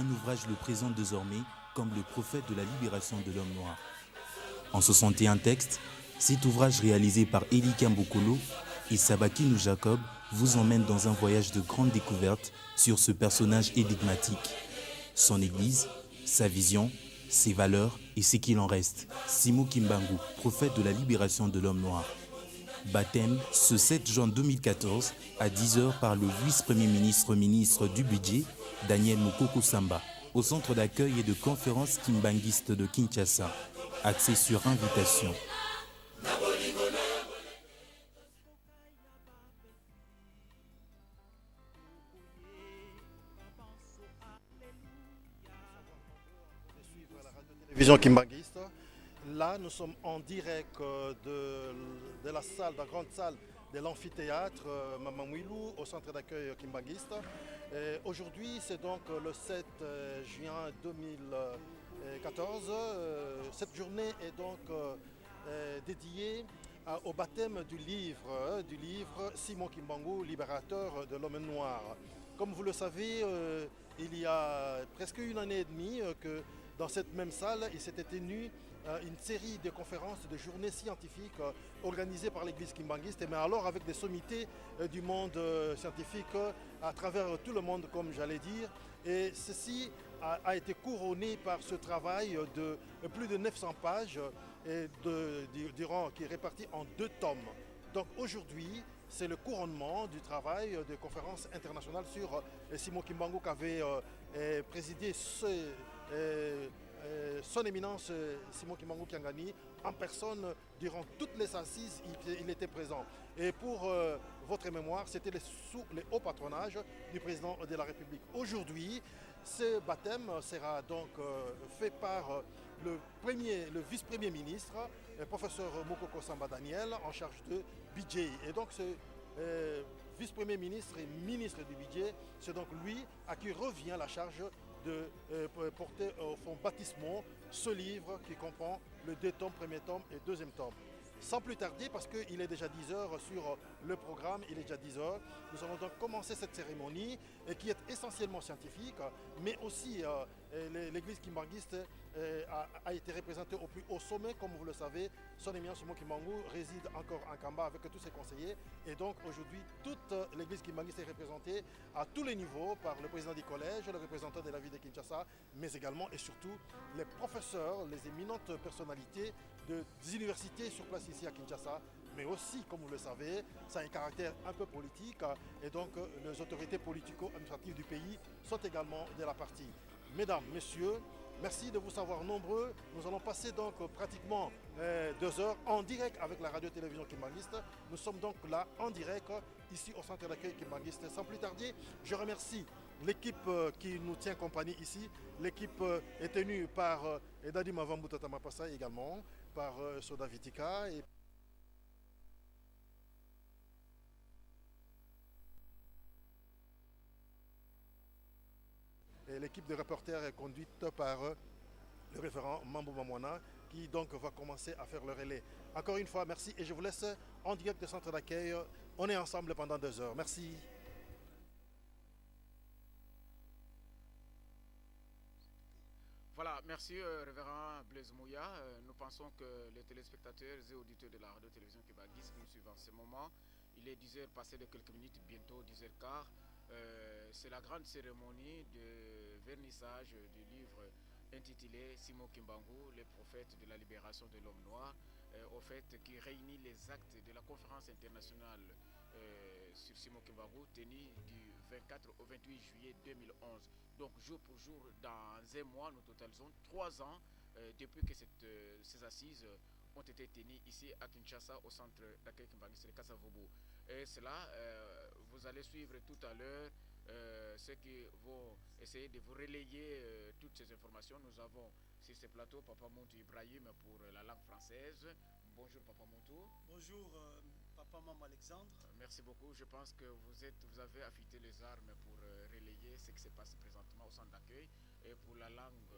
Un ouvrage le présente désormais comme le prophète de la libération de l'homme noir. En 61 textes, cet ouvrage réalisé par Eli Kambokolo et Sabakinu Jacob vous emmène dans un voyage de grande découverte sur ce personnage énigmatique. Son église, sa vision, ses valeurs et ce qu'il en reste. Simo Kimbangu, prophète de la libération de l'homme noir. Baptême ce 7 juin 2014 à 10h par le vice-premier ministre du budget, Daniel Mukoko Samba, au centre d'accueil et de conférence kimbanguiste de Kinshasa. Accès sur invitation. Vision Kimbanguiste. Là, nous sommes en direct de la salle, de la grande salle de l'amphithéâtre Mamamouilou au centre d'accueil Kimbanguiste. Aujourd'hui, c'est donc le 7 juin 2014. Cette journée est donc dédiée au baptême du livre Simon Kimbangu, libérateur de l'homme noir. Comme vous le savez, il y a presque une année et demie que dans cette même salle, il s'était tenu une série de conférences, de journées scientifiques organisées par l'église kimbanguiste, mais alors avec des sommités du monde scientifique à travers tout le monde, comme j'allais dire. Et ceci a été couronné par ce travail de plus de 900 pages qui est réparti en 2 tomes. Donc aujourd'hui, c'est le couronnement du travail de conférence internationale sur Simon Kimbangu qui avait présidé son éminence Simon Kimbangu Kiangani en personne durant toutes les assises, il était présent. Et pour votre mémoire, c'était sous les hauts patronages du président de la République. Aujourd'hui, ce baptême sera donc fait par le vice-premier ministre, le professeur Mukoko Samba Daniel, en charge de budget. Et donc ce vice-premier ministre et ministre du budget, c'est donc lui à qui revient la charge de porter au fond baptismaux ce livre qui comprend le 2 tomes, premier tome et deuxième tome. Sans plus tarder, parce qu'il est déjà 10h sur le programme, il est déjà 10h, nous allons donc commencer cette cérémonie qui est essentiellement scientifique, mais aussi l'église kimbanguiste a été représentée au plus haut sommet, comme vous le savez. Son éminence Simon Kimbangu réside encore en Kamba avec tous ses conseillers, et donc aujourd'hui toute l'église kimbanguiste est représentée à tous les niveaux par le président du collège, le représentant de la ville de Kinshasa, mais également et surtout les professeurs, les éminentes personnalités des universités sur place ici à Kinshasa, mais aussi, comme vous le savez, ça a un caractère un peu politique, et donc les autorités politico-administratives du pays sont également de la partie. Mesdames, messieurs, merci de vous savoir nombreux. Nous allons passer donc pratiquement 2 heures en direct avec la radio-télévision kimbanguiste. Nous sommes donc là en direct ici au centre d'accueil kimbanguiste. Sans plus tarder, je remercie l'équipe qui nous tient compagnie ici. L'équipe est tenue par Edadi Mavambuta Tamapasa également, par Soda Vitika et l'équipe de reporters est conduite par le référent Mambo Mamwana qui donc va commencer à faire le relais. Encore une fois, merci et je vous laisse en direct du centre d'accueil. On est ensemble pendant 2 heures. Merci. Voilà, merci révérend Blaise Mouya. Nous pensons que les téléspectateurs et auditeurs de la radio-télévision Kibagis qui nous suivent en ce moment, il est 10h passé de quelques minutes, bientôt 10h15. C'est la grande cérémonie de vernissage du livre intitulé Simon Kimbangu, les prophètes de la libération de l'homme noir, au fait qui réunit les actes de la conférence internationale sur Simon Kimbangu tenue du 24 au 28 juillet 2011. Donc jour pour jour, dans un mois, nous totalisons 3 ans depuis que ces assises ont été tenues ici à Kinshasa au centre d'accueil kimbanguiste de Kassavobo. Et cela, vous allez suivre tout à l'heure ceux qui vont essayer de vous relayer toutes ces informations. Nous avons sur ce plateau Papa Montou Ibrahim pour la langue française. Bonjour Papa Montou. Bonjour Papa Maman Alexandre. Merci beaucoup. Je pense que vous avez affûté les armes pour relayer ce qui se passe présentement au centre d'accueil. Et pour la langue,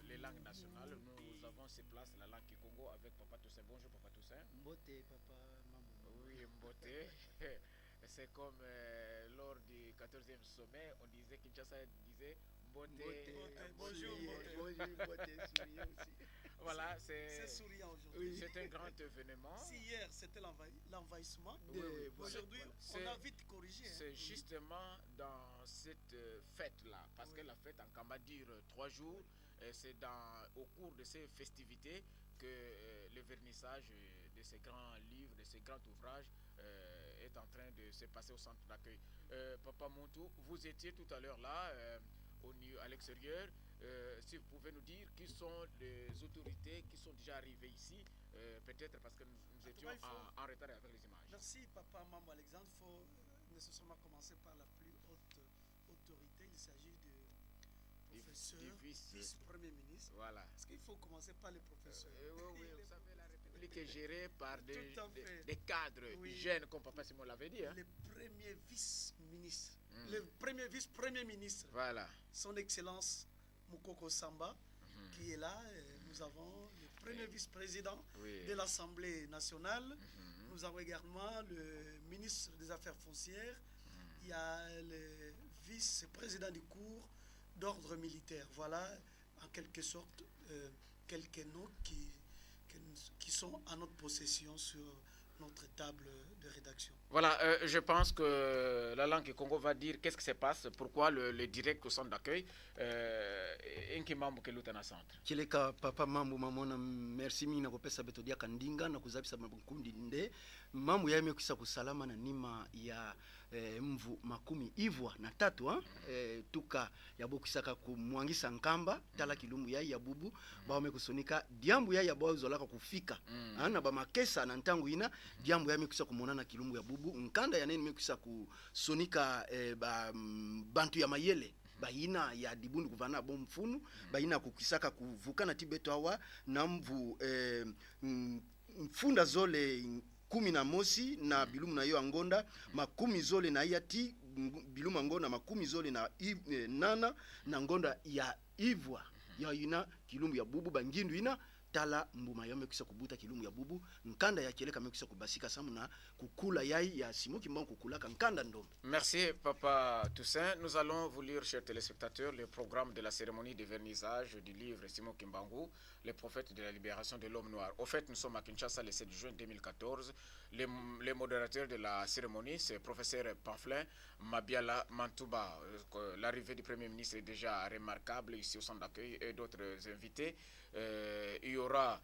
les langues nationales, nous avons sur place la langue Kikongo avec Papa Toussaint. Bonjour Papa Toussaint. Mbote Papa Maman. Oui, Mbote. C'est comme lors du 14e sommet, on disait, Kinshasa disait beauté. Bonjour, Voilà, c'est souriant aujourd'hui. c'est un grand événement. Si hier c'était l'envahissement, Oui, oui. aujourd'hui C'est- on a vite corrigé. hein. C'est justement dans cette fête-là, parce que la fête en Kamba dure 3 jours, et c'est au cours de ces festivités que le vernissage de ces grands livres, de ces grands ouvrages est en train de se passer au centre d'accueil. Papa Montou, vous étiez tout à l'heure là, à l'extérieur. Si vous pouvez nous dire qui sont les autorités qui sont déjà arrivées ici, peut-être parce que nous étions en retard avec les images. Merci Papa Mamou Alexandre. Il faut nécessairement commencer par la plus haute autorité. Il s'agit du professeur, du vice-premier ministre. Voilà. Parce qu'il faut commencer par les professeurs. Oui, vous savez, la République est gérée par Tout à fait. des cadres Oui. jeunes, comme Papa Simon l'avait dit. Hein. Le premier vice-ministre, le premier vice-premier ministre, Voilà. son Excellence Moukoko Samba, qui est là. Nous avons le premier vice-président Oui. de l'Assemblée nationale. Nous avons également le ministre des Affaires foncières. Il y a le vice-président du cours d'ordre militaire. Voilà, en quelque sorte, quelques noms qui sont à notre possession sur notre table de rédaction. Voilà, je pense que la langue Congo va dire qu'est-ce qui se passe, pourquoi le direct au centre d'accueil, Nkimambu Kelutana Centre. Kileka papa mambo mamona merci mingi na kopesa beto dia kandinga na kuzabisa mabukundi nde mambo ya kisa kusalama na nima ya mvu makumi ivwa na tatu tuka ya bokisaka kumwangisa nkamba tala kilumbu ya bubu ba kusonika diambu ya bozolaka kufika na ba makesa na ntangu ina diambu ya kisa kumonana kilumbu ya bubu nkanda ya nene mekisa kusonika bantu ya mayele baina ya dibundu kuvana bomfunu baina kukisaka kuvukana tibeto awa na mvu mfunda zole 11 na bilumu na yo angonda makumi zole na yati bilumu angonda makumi zole na nana na ngonda ya ivwa ya ina kilumbu ya bubu bangindu ina tala mbuma yame kisa kubuta kilumbu ya bubu nkanda ya keleka mekisa kubasika samu na kukula yai ya simoki mbangu kukulaka nkanda ndombe. Merci Papa Toussaint. Nous allons vous lire, chers téléspectateurs, le programme de la cérémonie de vernissage du livre Simon Kimbangu, les prophètes de la libération de l'homme noir. Au fait, nous sommes à Kinshasa le 7 juin 2014. Les modérateurs de la cérémonie, c'est professeur Pamphilin Mabiala Mantouba. L'arrivée du Premier ministre est déjà remarquable ici au centre d'accueil et d'autres invités. Il y aura,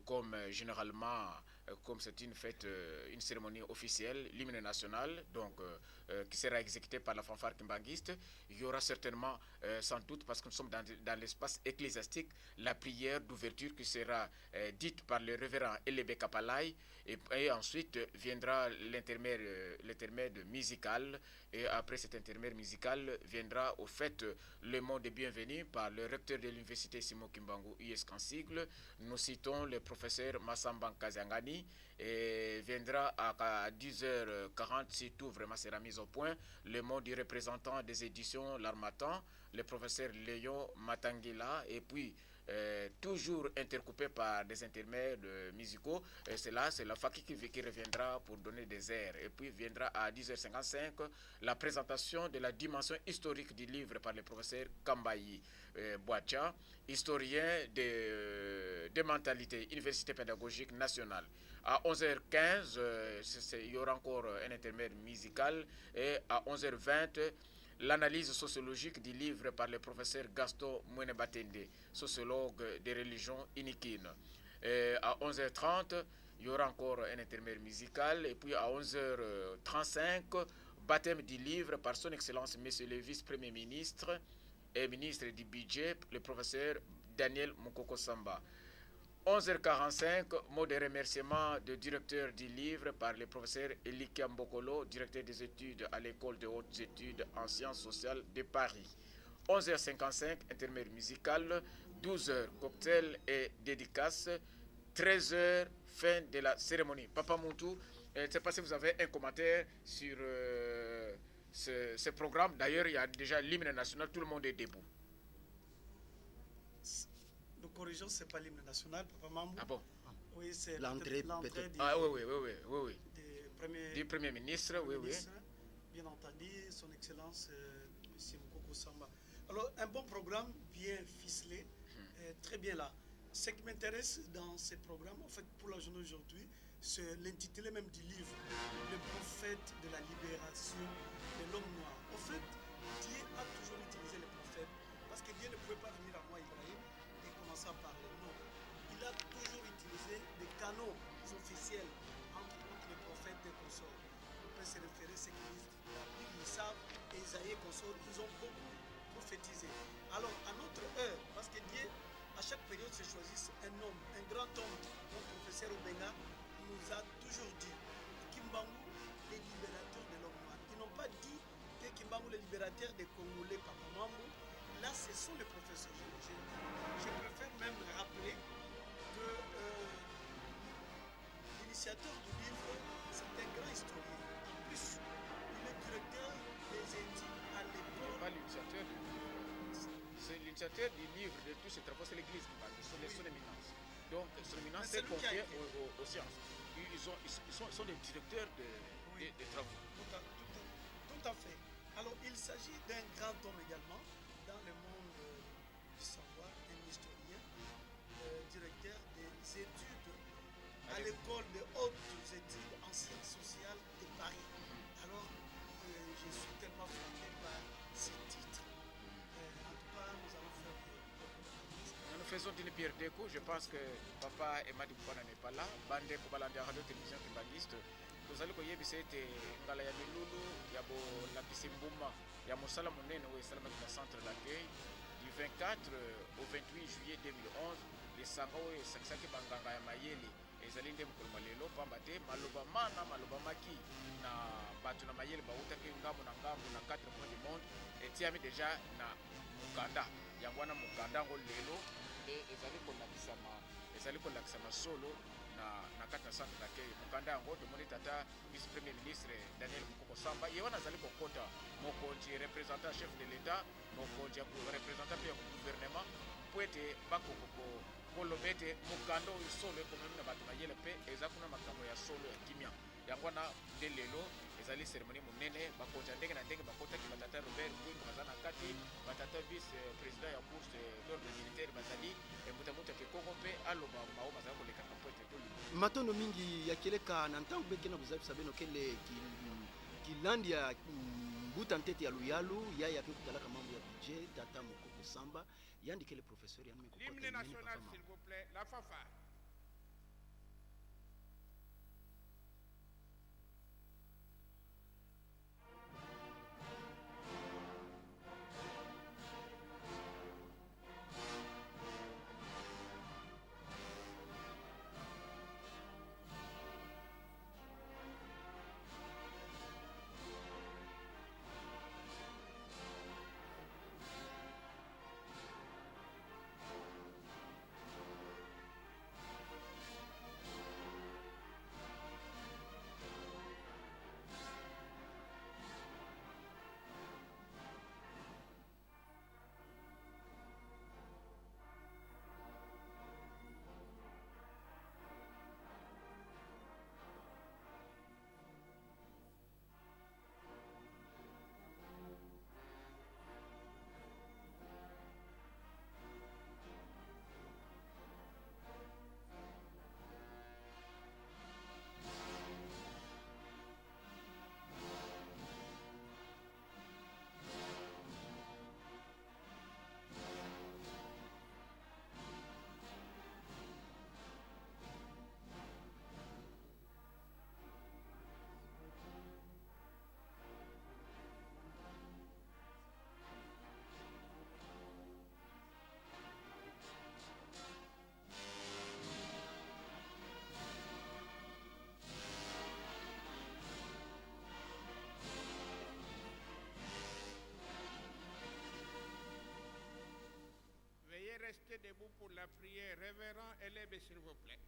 comme généralement, comme c'est une fête, une cérémonie officielle, l'hymne national, donc qui sera exécuté par la fanfare kimbanguiste. Il y aura certainement, sans doute, parce que nous sommes dans l'espace ecclésiastique, la prière d'ouverture qui sera dite par le révérend Elebe Kapalai, et ensuite viendra l'intermède musical, et après cet intermède musical viendra au fait le mot de bienvenue par le recteur de l'université Simon Kimbangu, IS Kansigle. Nous citons le professeur Massamba Kazangani, et viendra à 10h40, si tout vraiment sera mis au point, le mot du représentant des éditions L'Harmattan, le professeur Léon Matangila, et puis toujours intercoupé par des intermèdes musicaux. C'est la Faki qui reviendra pour donner des airs. Et puis viendra à 10h55 la présentation de la dimension historique du livre par le professeur Kambayi Boacha, historien des mentalités, Université pédagogique nationale. À 11h15, il y aura encore un intermède musical, et à 11h20, l'analyse sociologique du livre par le professeur Gaston Mouenebatende, sociologue des religions inikines. À 11h30, il y aura encore un intermède musical, et puis à 11h35, baptême du livre par son Excellence Monsieur le Vice-Premier ministre et ministre du Budget, le professeur Daniel Moukoko Samba. 11h45, mot de remerciement du directeur du livre par le professeur Elikia Mbokolo, directeur des études à l'école de hautes études en sciences sociales de Paris. 11h55, intermède musical. 12h, cocktail et dédicace. 13h, fin de la cérémonie. Papa Moutou, je ne sais pas si vous avez un commentaire sur ce programme. D'ailleurs, il y a déjà l'hymne national, tout le monde est debout. Nous corrigeons, ce n'est pas l'hymne national, Papa Mambo. Ah bon? Oui, c'est l'entrée du Premier ministre, oui. Bien entendu, son Excellence, M. Moukoko Samba. Alors, un bon programme bien ficelé, très bien là. Ce qui m'intéresse dans ces programmes, en fait, pour la journée d'aujourd'hui, c'est l'intitulé même du livre, Le prophète de la libération de l'homme noir. En fait, Dieu a toujours utilisé les prophètes, parce que Dieu ne pouvait pas venir à moi, Ibrahim, et commencer à parler. Non. Il a toujours utilisé des canaux officiels entre les prophètes et consorts. On peut se référer à ce qu'ils disent, la Bible, ils savent, et Isaïe et consorts, ils ont beaucoup prophétisé. Alors, à notre heure, parce que Dieu, à chaque période, se choisit un homme, un grand homme, comme professeur Obenga nous a toujours dit, Kimbangu, les libérateurs de l'homme noir. Ils n'ont pas dit que Kimbangu, les libérateurs des Congolais, Papa Mambo. Là, ce sont les professeurs. Je préfère même rappeler que l'initiateur du livre, c'est un grand historien. En plus, il est directeur des études à l'école. Pas l'initiateur du livre. C'est l'initiateur du livre de tous ces travaux, c'est l'église qui parle, c'est son éminence. Donc, son éminence est confiée aux sciences. Ils sont des directeurs des travaux. Tout à fait. Alors, il s'agit d'un grand homme également dans le monde du savoir, un historien, directeur des études à l'école de hautes études en sciences sociales de Paris. Alors, je suis tellement flatté par ces titres. En tout cas, nous allons faire nous faisons d'une pierre deux coups. Je pense que papa Emadi Boukwana n'est pas là. Bande Kobalande Radio Télévision Kimbangiste. Nous allons koyebisa ete ngala ya milulu ya bolakisi mbuma ya mosala monene oyo esalamaki na centre d'accueil du 24 au 28 juillet 2011 lisanga oyo esakisaki banganga ya mayele ezali nde mokolo mwa lelo pamba te maloba mana maloba maki na bato na mayele bautaki ngambo na 4 mois du monde etiami deja na mokanda yango wana mokanda yango lelo nde ezali kolakisama solo na kati na centre d'accueil mokanda yango tomoni tata vice premier ministre Daniel Mukoko Samba ye wana azali kokota mokonzi représentant chef de l'état mokonzi ya représentant mpe ya gouvernement po ete bakoko koloba ete mokanda oyo solo ekomemi na bato mayele mpe eza kuna makambo ya solo ya kimia yango wana nde lelo ezali cérémonie monene bakonzi ya ndenge na ndenge bakotaki batata Robert Mbwingu baza na kati batata vice président ya bourse d'ordre militaire bazali embutamutu ya Kongo mpe aloba mao bazali kolekaka po ete matondo mingi yakeleka na ntango bekena bozalisa beno kele kilandi ya mbuta ntete ya luyalu yaya pe kutalaka mambo ya budget tata Mukoko Samba yandikele professeur ya meko l'hymne national s'il vous plaît la fanfare. Restez debout pour la prière. Révérend, élève s'il vous plaît.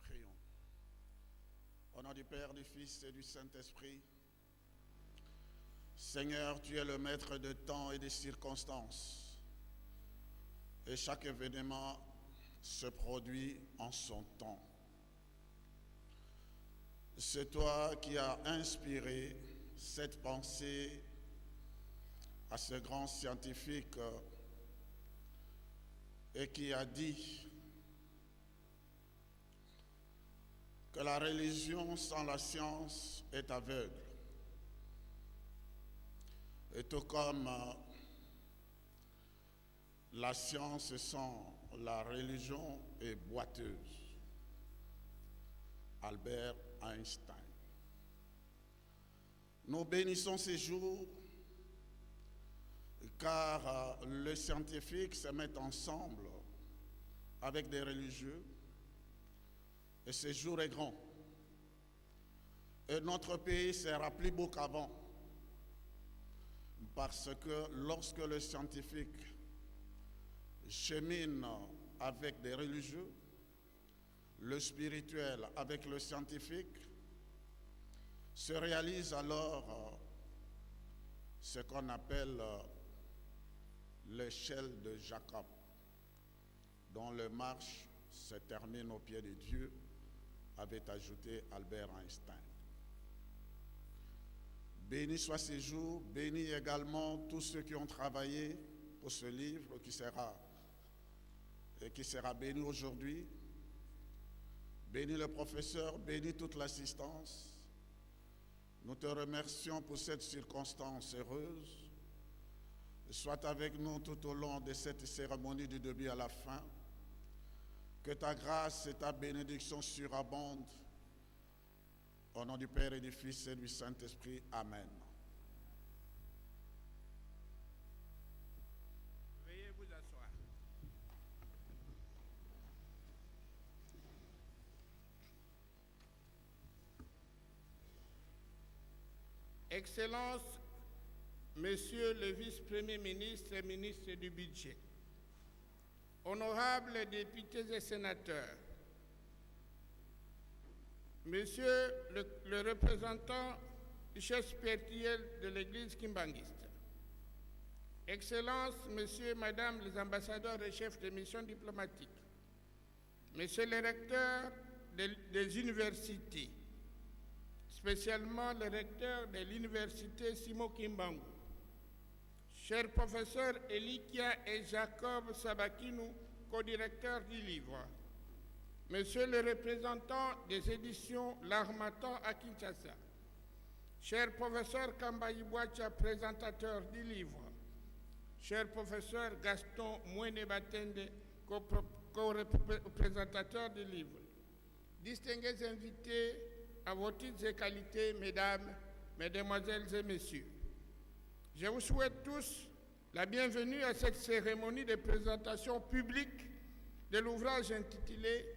Prions. Au nom du Père, du Fils et du Saint-Esprit, Seigneur, tu es le maître de temps et des circonstances. Et chaque événement se produit en son temps. C'est toi qui as inspiré cette pensée à ce grand scientifique et qui a dit que la religion sans la science est aveugle. Et tout comme la science sans la religion est boiteuse. Albert Einstein. Nous bénissons ces jours car les scientifiques se mettent ensemble avec des religieux et ce jour est grand. Et notre pays sera plus beau qu'avant parce que lorsque le scientifique chemine avec des religieux, le spirituel avec le scientifique, se réalise alors ce qu'on appelle l'échelle de Jacob, dont le marche se termine au pied de Dieu, avait ajouté Albert Einstein. Béni soit ces jours, béni également tous ceux qui ont travaillé pour ce livre qui sera béni aujourd'hui. Bénis le professeur, bénis toute l'assistance. Nous te remercions pour cette circonstance heureuse. Sois avec nous tout au long de cette cérémonie du début à la fin. Que ta grâce et ta bénédiction surabondent. Au nom du Père et du Fils et du Saint-Esprit. Amen. Veuillez vous asseoir. Excellences, Monsieur le Vice-Premier ministre et ministre du Budget, honorables députés et sénateurs, Monsieur le représentant du chef spirituel de l'Église kimbanguiste, Excellences, Messieurs et Madame les ambassadeurs et chefs de mission diplomatique, Messieurs les recteurs des universités, spécialement le recteur de l'université Simon Kimbangu, chers professeurs Elikia et Jacob Sabakinu, co-directeurs du livre, Monsieur le représentant des éditions L'Harmattan à Kinshasa, cher professeur Kambaïbouacha, présentateur du livre, cher professeur Gaston Mouene-Batende, co-présentateur du livre, distingués invités à vos titres et qualités, mesdames, mesdemoiselles et messieurs. Je vous souhaite tous la bienvenue à cette cérémonie de présentation publique de l'ouvrage intitulé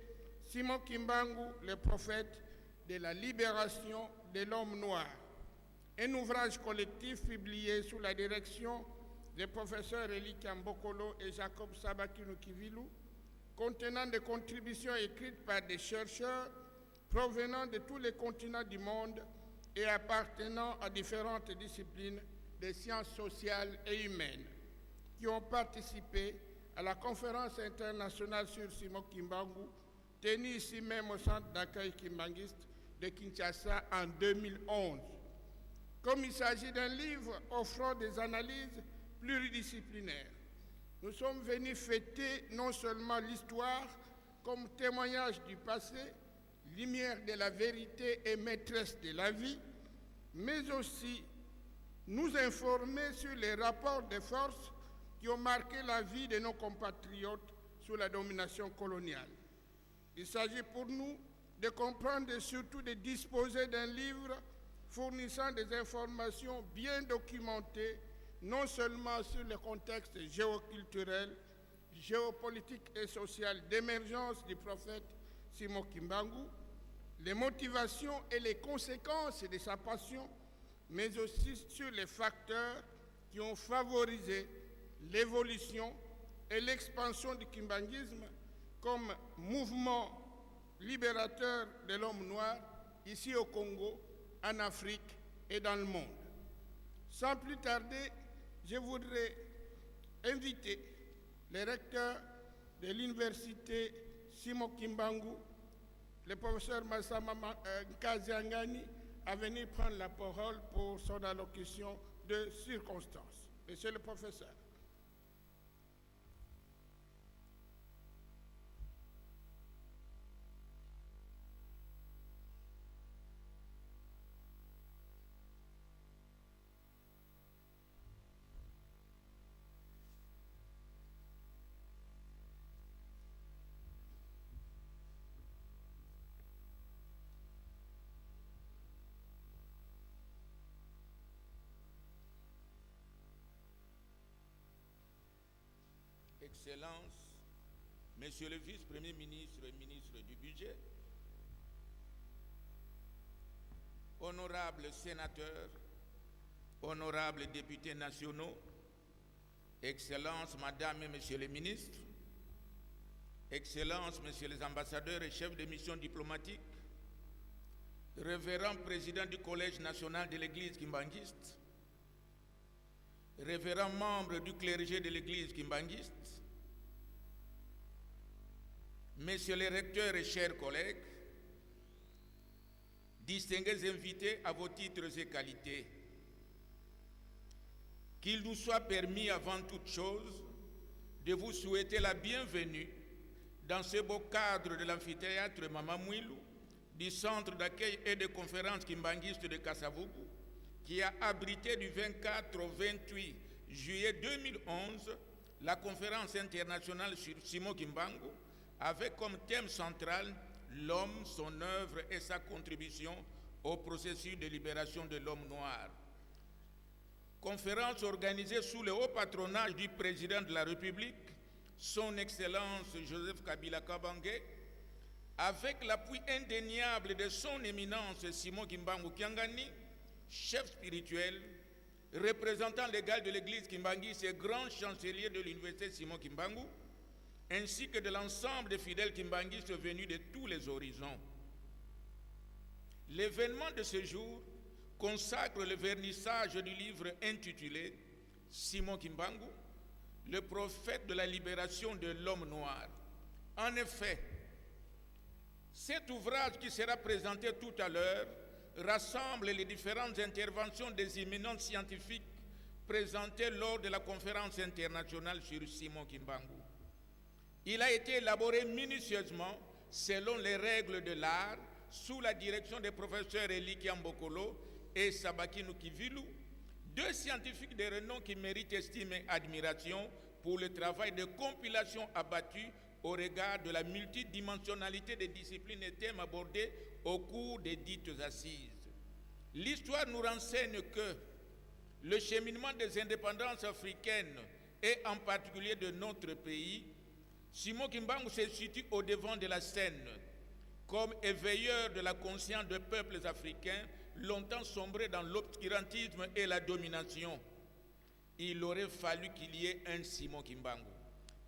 Simon Kimbangu, le prophète de la libération de l'homme noir, un ouvrage collectif publié sous la direction des professeurs Eli Kambokolo et Jacob Sabakinu Kivilu, contenant des contributions écrites par des chercheurs provenant de tous les continents du monde et appartenant à différentes disciplines des sciences sociales et humaines, qui ont participé à la conférence internationale sur Simon Kimbangu, tenue ici même au centre d'accueil kimbanguiste de Kinshasa en 2011. Comme il s'agit d'un livre offrant des analyses pluridisciplinaires, nous sommes venus fêter non seulement l'histoire comme témoignage du passé, lumière de la vérité et maîtresse de la vie, mais aussi nous informer sur les rapports de force qui ont marqué la vie de nos compatriotes sous la domination coloniale. Il s'agit pour nous de comprendre et surtout de disposer d'un livre fournissant des informations bien documentées, non seulement sur le contexte géoculturel, géopolitique et social d'émergence du prophète Simon Kimbangu, les motivations et les conséquences de sa passion, mais aussi sur les facteurs qui ont favorisé l'évolution et l'expansion du kimbanguisme comme mouvement libérateur de l'homme noir ici au Congo, en Afrique et dans le monde. Sans plus tarder, je voudrais inviter le recteur de l'université Simon Kimbangu, le professeur Massama Nkaziangani, à venir prendre la parole pour son allocution de circonstance. Monsieur le professeur. Excellences, Monsieur le vice-premier ministre et ministre du Budget, honorables sénateurs, honorables députés nationaux, Excellences, Madame et Messieurs les ministres, Excellences, Messieurs les ambassadeurs et chefs de mission diplomatique, Révérend président du Collège national de l'Église kimbanguiste, Révérend membre du clergé de l'Église kimbanguiste, Messieurs les recteurs et chers collègues, distingués invités à vos titres et qualités, qu'il nous soit permis avant toute chose de vous souhaiter la bienvenue dans ce beau cadre de l'amphithéâtre Mama Mouilou, du centre d'accueil et de conférences kimbanguistes de Kasavubu, qui a abrité du 24 au 28 juillet 2011 la conférence internationale sur Simon Kimbangu, avec comme thème central l'homme, son œuvre et sa contribution au processus de libération de l'homme noir. Conférence organisée sous le haut patronage du président de la République, son Excellence Joseph Kabila Kabange, avec l'appui indéniable de son éminence Simon Kimbangu Kiangani, chef spirituel, représentant légal de l'église Kimbangiste et grand chancelier de l'université Simon Kimbangu, ainsi que de l'ensemble des fidèles kimbanguistes venus de tous les horizons. L'événement de ce jour consacre le vernissage du livre intitulé Simon Kimbangu, le prophète de la libération de l'homme noir. En effet, cet ouvrage qui sera présenté tout à l'heure rassemble les différentes interventions des éminents scientifiques présentées lors de la conférence internationale sur Simon Kimbangu. Il a été élaboré minutieusement selon les règles de l'art sous la direction des professeurs Eliki Mbokolo et Sabaki Nukivilu, deux scientifiques de renom qui méritent estime et admiration pour le travail de compilation abattu au regard de la multidimensionnalité des disciplines et thèmes abordés au cours des dites assises. L'histoire nous renseigne que le cheminement des indépendances africaines et en particulier de notre pays, Simon Kimbangu se situe au devant de la scène comme éveilleur de la conscience de peuples africains longtemps sombrés dans l'obscurantisme et la domination. Il aurait fallu qu'il y ait un Simon Kimbangu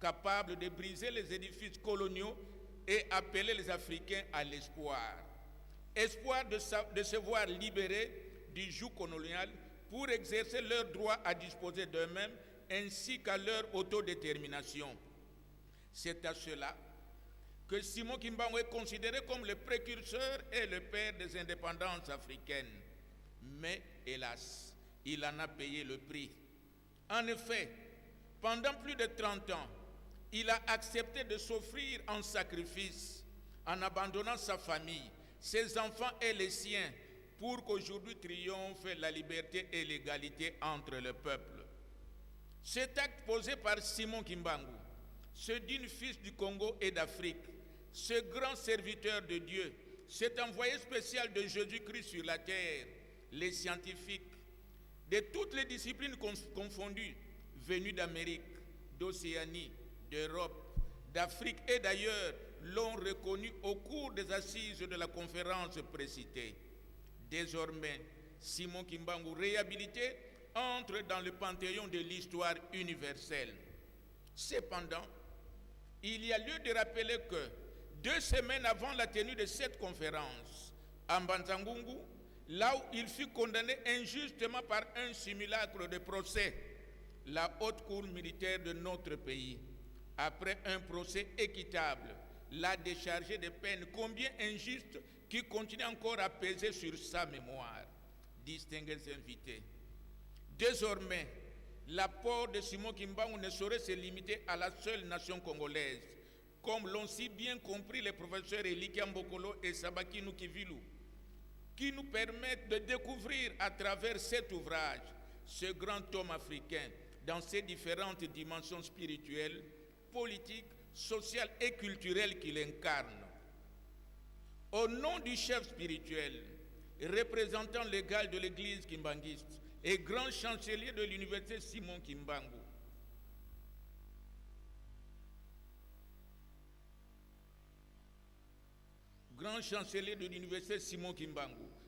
capable de briser les édifices coloniaux et appeler les Africains à l'espoir. Espoir de se voir libérés du joug colonial pour exercer leur droit à disposer d'eux-mêmes ainsi qu'à leur autodétermination. C'est à cela que Simon Kimbangu est considéré comme le précurseur et le père des indépendances africaines. Mais hélas, il en a payé le prix. En effet, pendant plus de 30 ans, il a accepté de s'offrir en sacrifice en abandonnant sa famille, ses enfants et les siens pour qu'aujourd'hui triomphe la liberté et l'égalité entre le peuple. Cet acte posé par Simon Kimbangu, ce digne fils du Congo et d'Afrique, ce grand serviteur de Dieu, cet envoyé spécial de Jésus-Christ sur la terre, les scientifiques, de toutes les disciplines confondues, venus d'Amérique, d'Océanie, d'Europe, d'Afrique et d'ailleurs, l'ont reconnu au cours des assises de la conférence précitée. Désormais, Simon Kimbangu, réhabilité, entre dans le panthéon de l'histoire universelle. Cependant, il y a lieu de rappeler que 2 semaines avant la tenue de cette conférence, à Mbanzangungu, là où il fut condamné injustement par un simulacre de procès, la haute cour militaire de notre pays, après un procès équitable, l'a déchargé de peines combien injustes qui continuent encore à peser sur sa mémoire. Distingués invités, désormais, l'apport de Simon Kimbangu ne saurait se limiter à la seule nation congolaise, comme l'ont si bien compris les professeurs Elikia Mbokolo et Sabaki Nukivilu, qui nous permettent de découvrir à travers cet ouvrage ce grand homme africain dans ses différentes dimensions spirituelles, politiques, sociales et culturelles qu'il incarne. Au nom du chef spirituel, représentant légal de l'église kimbanguiste et grand chancelier de l'université Simon Kimbangu,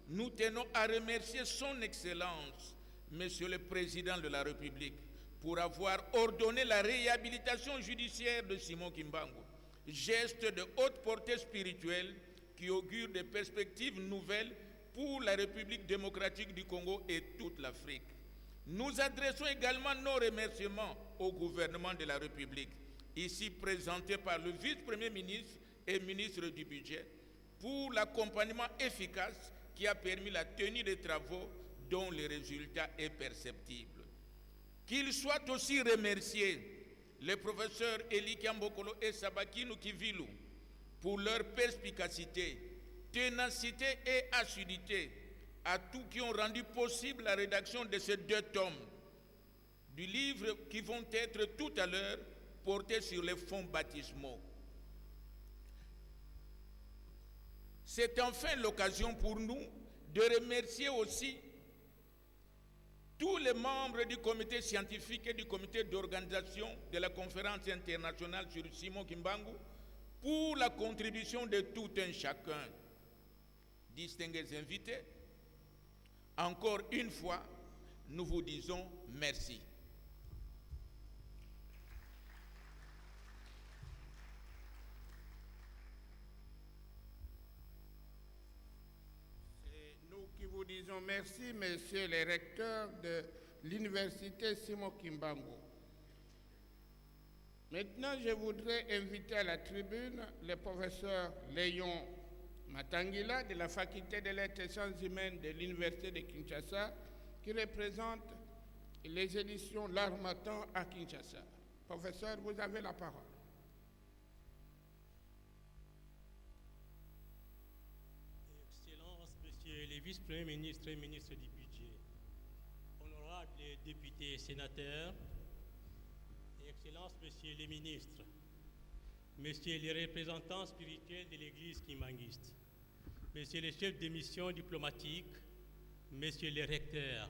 nous tenons à remercier son Excellence, Monsieur le Président de la République, pour avoir ordonné la réhabilitation judiciaire de Simon Kimbangu, geste de haute portée spirituelle qui augure des perspectives nouvelles pour la République démocratique du Congo et toute l'Afrique. Nous adressons également nos remerciements au gouvernement de la République, ici présenté par le vice-premier ministre et ministre du Budget, pour l'accompagnement efficace qui a permis la tenue des travaux dont le résultat est perceptible. Qu'il soit aussi remercié les professeurs Elikia Mbokolo et Sabaki Nukivilu pour leur perspicacité, ténacité et assiduité à tous qui ont rendu possible la rédaction de ces 2 tomes du livre qui vont être tout à l'heure portés sur les fonds baptismaux. C'est enfin l'occasion pour nous de remercier aussi tous les membres du comité scientifique et du comité d'organisation de la conférence internationale sur Simon Kimbangu pour la contribution de tout un chacun. Distingués invités, encore une fois, nous vous disons merci. Qui vous disons merci, messieurs les recteurs de l'université Simon Kimbangu. Maintenant, je voudrais inviter à la tribune le professeur Léon Matangila de la faculté des lettres et sciences humaines de l'université de Kinshasa, qui représente les éditions L'Harmattan à Kinshasa. Professeur, vous avez la parole. Messieurs les vice-premiers ministres et ministres du budget, honorables députés et sénateurs, Excellences, messieurs les ministres, messieurs les représentants spirituels de l'Église kimbanguiste, messieurs les chefs de mission diplomatique, messieurs les recteurs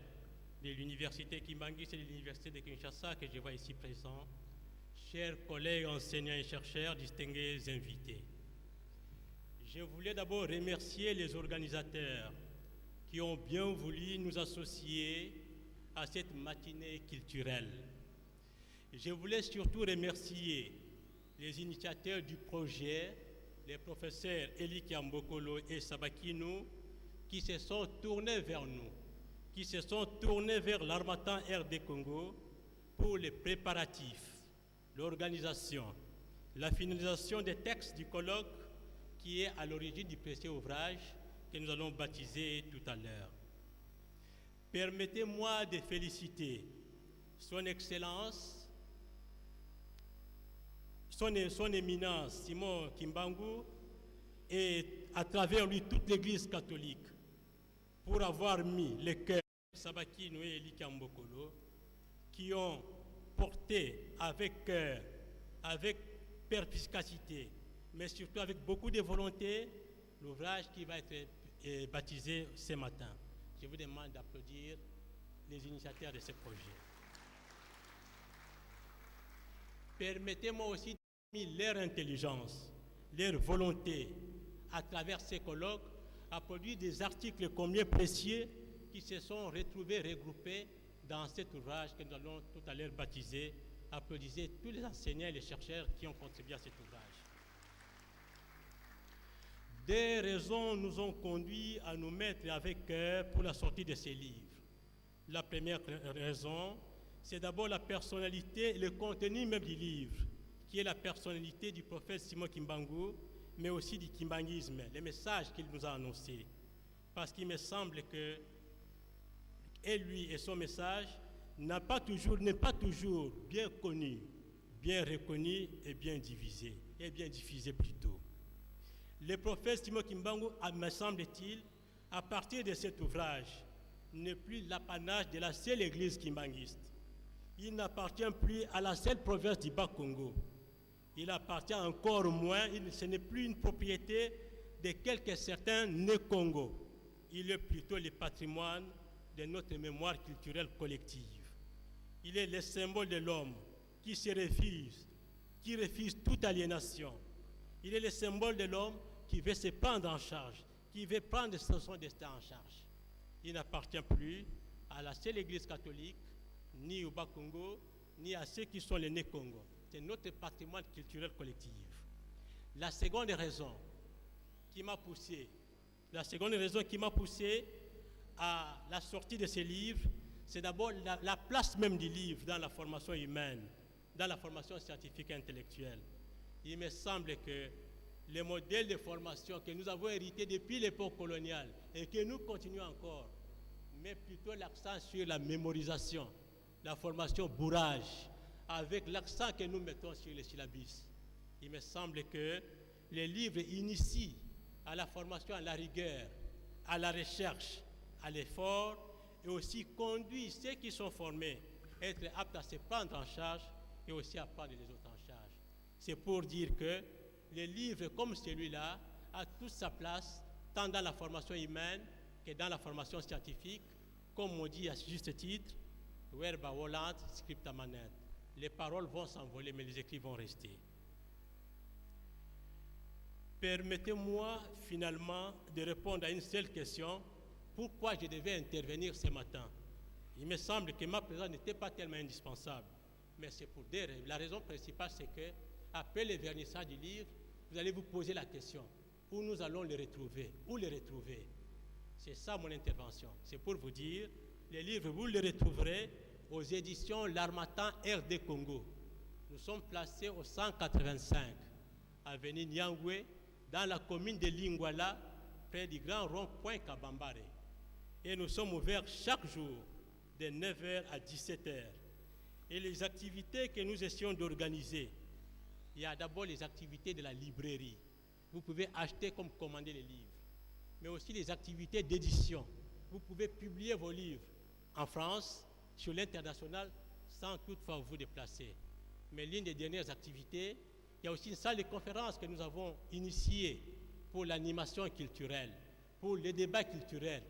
de l'université kimbanguiste et de l'université de Kinshasa que je vois ici présents, chers collègues enseignants et chercheurs, distingués invités. Je voulais d'abord remercier les organisateurs qui ont bien voulu nous associer à cette matinée culturelle. Je voulais surtout remercier les initiateurs du projet, les professeurs Elikia Mbokolo et Sabakino, qui se sont tournés vers nous, qui se sont tournés vers l'Harmattan RD Congo pour les préparatifs, l'organisation, la finalisation des textes du colloque qui est à l'origine du précieux ouvrage que nous allons baptiser tout à l'heure. Permettez-moi de féliciter Son Excellence, son éminence Simon Kimbangu et à travers lui toute l'Église catholique pour avoir mis les cœurs de Sabaki Noé et Elikia Mbokolo qui ont porté avec cœur, avec perspicacité, mais surtout avec beaucoup de volonté, l'ouvrage qui va être baptisé ce matin. Je vous demande d'applaudir les initiateurs de ce projet. Permettez-moi aussi de mettre leur intelligence, leur volonté, à travers ces colloques, à produire des articles combien précieux qui se sont retrouvés, regroupés dans cet ouvrage que nous allons tout à l'heure baptiser. Applaudissez tous les enseignants et les chercheurs qui ont contribué à cet ouvrage. Des raisons nous ont conduits à nous mettre avec cœur pour la sortie de ces livres. La première raison, c'est d'abord la personnalité et le contenu même du livre, qui est la personnalité du prophète Simon Kimbangu, mais aussi du kimbanguisme, les messages qu'il nous a annoncés. Parce qu'il me semble que et lui et son message n'est pas toujours bien connu, bien reconnu et bien diffusé plutôt. Le prophète Simon Kimbangu, me semble-t-il, à partir de cet ouvrage, n'est plus l'apanage de la seule église kimbanguiste. Il n'appartient plus à la seule province du Bas-Congo. Il appartient encore moins, ce n'est plus une propriété de quelques certains né-Congo. Il est plutôt le patrimoine de notre mémoire culturelle collective. Il est le symbole de l'homme qui refuse toute aliénation. Il est le symbole de l'homme qui veut se prendre en charge, qui veut prendre son destin en charge. Il n'appartient plus à la seule église catholique, ni au Bas-Congo, ni à ceux qui sont les né-Congo. C'est notre patrimoine culturel collectif. La seconde raison qui m'a poussé à la sortie de ces livres, c'est d'abord la place même du livre dans la formation humaine, dans la formation scientifique et intellectuelle. Il me semble que les modèles de formation que nous avons hérités depuis l'époque coloniale et que nous continuons encore, met plutôt l'accent sur la mémorisation, la formation bourrage, avec l'accent que nous mettons sur les syllabus. Il me semble que les livres initient à la formation, à la rigueur, à la recherche, à l'effort, et aussi conduisent ceux qui sont formés à être aptes à se prendre en charge et aussi à prendre les autres en charge. C'est pour dire que les livres comme celui-là a toute sa place, tant dans la formation humaine que dans la formation scientifique, comme on dit à juste titre, Verba volant, scripta manet. Les paroles vont s'envoler, mais les écrits vont rester. Permettez-moi finalement de répondre à une seule question. Pourquoi je devais intervenir ce matin? Il me semble que ma présence n'était pas tellement indispensable. Mais c'est pour des raisons. La raison principale, c'est que après le vernissage du livre, vous allez vous poser la question. Où nous allons les retrouver? Où les retrouver? C'est ça mon intervention. C'est pour vous dire, les livres, vous les retrouverez aux éditions L'Harmattan RD Congo. Nous sommes placés au 185, avenue Nyangwe, dans la commune de Lingwala, près du grand rond-point Kabambare. Et nous sommes ouverts chaque jour, de 9h à 17h. Et les activités que nous essayons d'organiser, il y a d'abord les activités de la librairie. Vous pouvez acheter comme commander les livres. Mais aussi les activités d'édition. Vous pouvez publier vos livres en France, sur l'international, sans toutefois vous déplacer. Mais l'une des dernières activités, il y a aussi une salle de conférence que nous avons initiée pour l'animation culturelle, pour le débat culturel,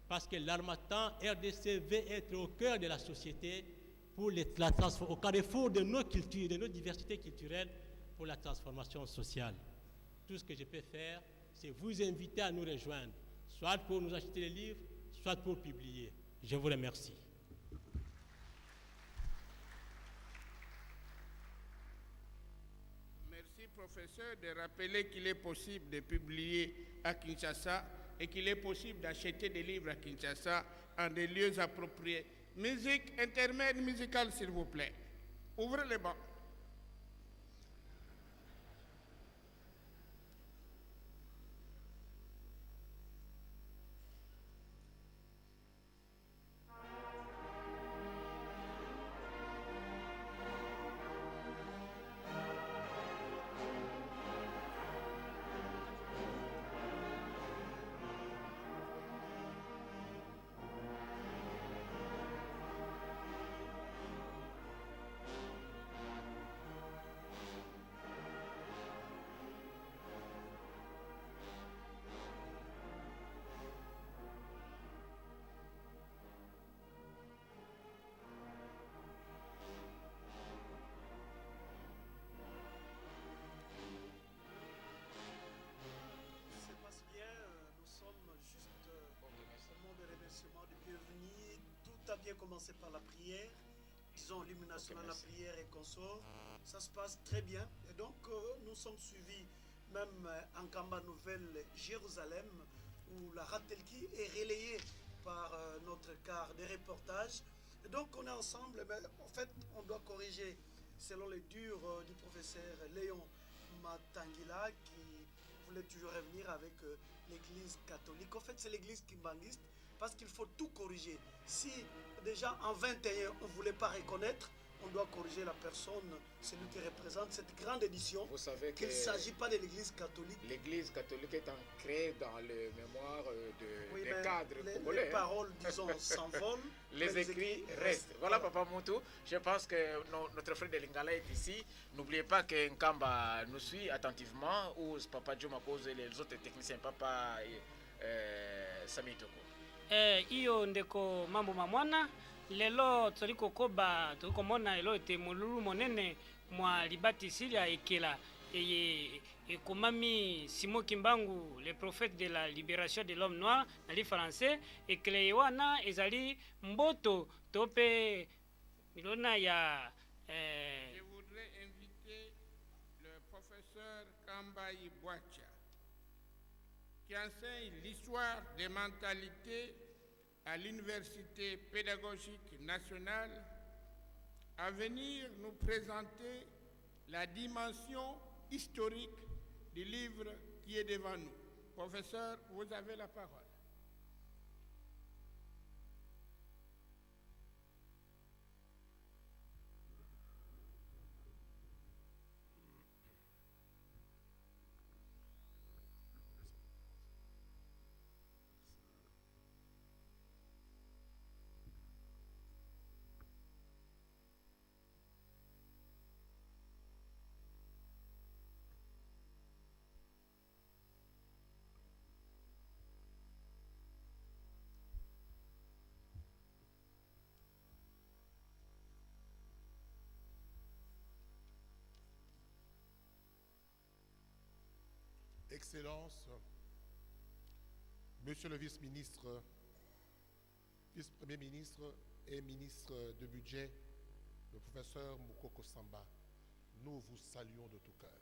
parce que l'Harmattan RDC veut être au cœur de la société, pour au carrefour de nos cultures, de nos diversités culturelles, pour la transformation sociale. Tout ce que je peux faire, c'est vous inviter à nous rejoindre, soit pour nous acheter les livres, soit pour publier. Je vous remercie. Merci, professeur, de rappeler qu'il est possible de publier à Kinshasa et qu'il est possible d'acheter des livres à Kinshasa en des lieux appropriés. Musique, intermède musical, s'il vous plaît. Ouvrez les bancs. Tout a bien commencé par la prière, disons l'illumination à la prière et consort. Ça se passe très bien. Et donc, nous sommes suivis même en Kamba Nouvelle Jérusalem, où la Ratelki est relayée par notre quart des reportages. Et donc on est ensemble, mais en fait on doit corriger selon les durs du professeur Léon Matangila qui voulait toujours revenir avec l'église catholique. En fait c'est l'église kimbanguiste parce qu'il faut tout corriger. Si déjà en 21 on ne voulait pas reconnaître, on doit corriger la personne, celui qui représente cette grande édition. Vous savez qu'il ne s'agit pas de l'église catholique. L'église catholique est ancrée dans le mémoire des cadres congolais. Les paroles, disons, s'envolent. Les écrits restent. Voilà, Papa Moutou. Je pense que notre frère de Lingala est ici. N'oubliez pas que Nkamba nous suit attentivement, ou Papa Djoma Cause et les autres techniciens, Papa Samitoko. Iyo ndeko mambo mamwana. Lelo toliko koba toliko mona elo ete mululu monene mwa libati silia ekela ekomami Simon Kimbangu, le prophète de la libération de l'homme noir na li français ekele wana ezali mboto tope milona ya Je voudrais inviter le professeur Kamba Ibwacha qui enseigne l'histoire des mentalités à l'Université pédagogique nationale à venir nous présenter la dimension historique du livre qui est devant nous. Professeur, vous avez la parole. Excellences, Monsieur le vice-ministre, vice-premier ministre et ministre de budget, le professeur Moukoko Samba, nous vous saluons de tout cœur.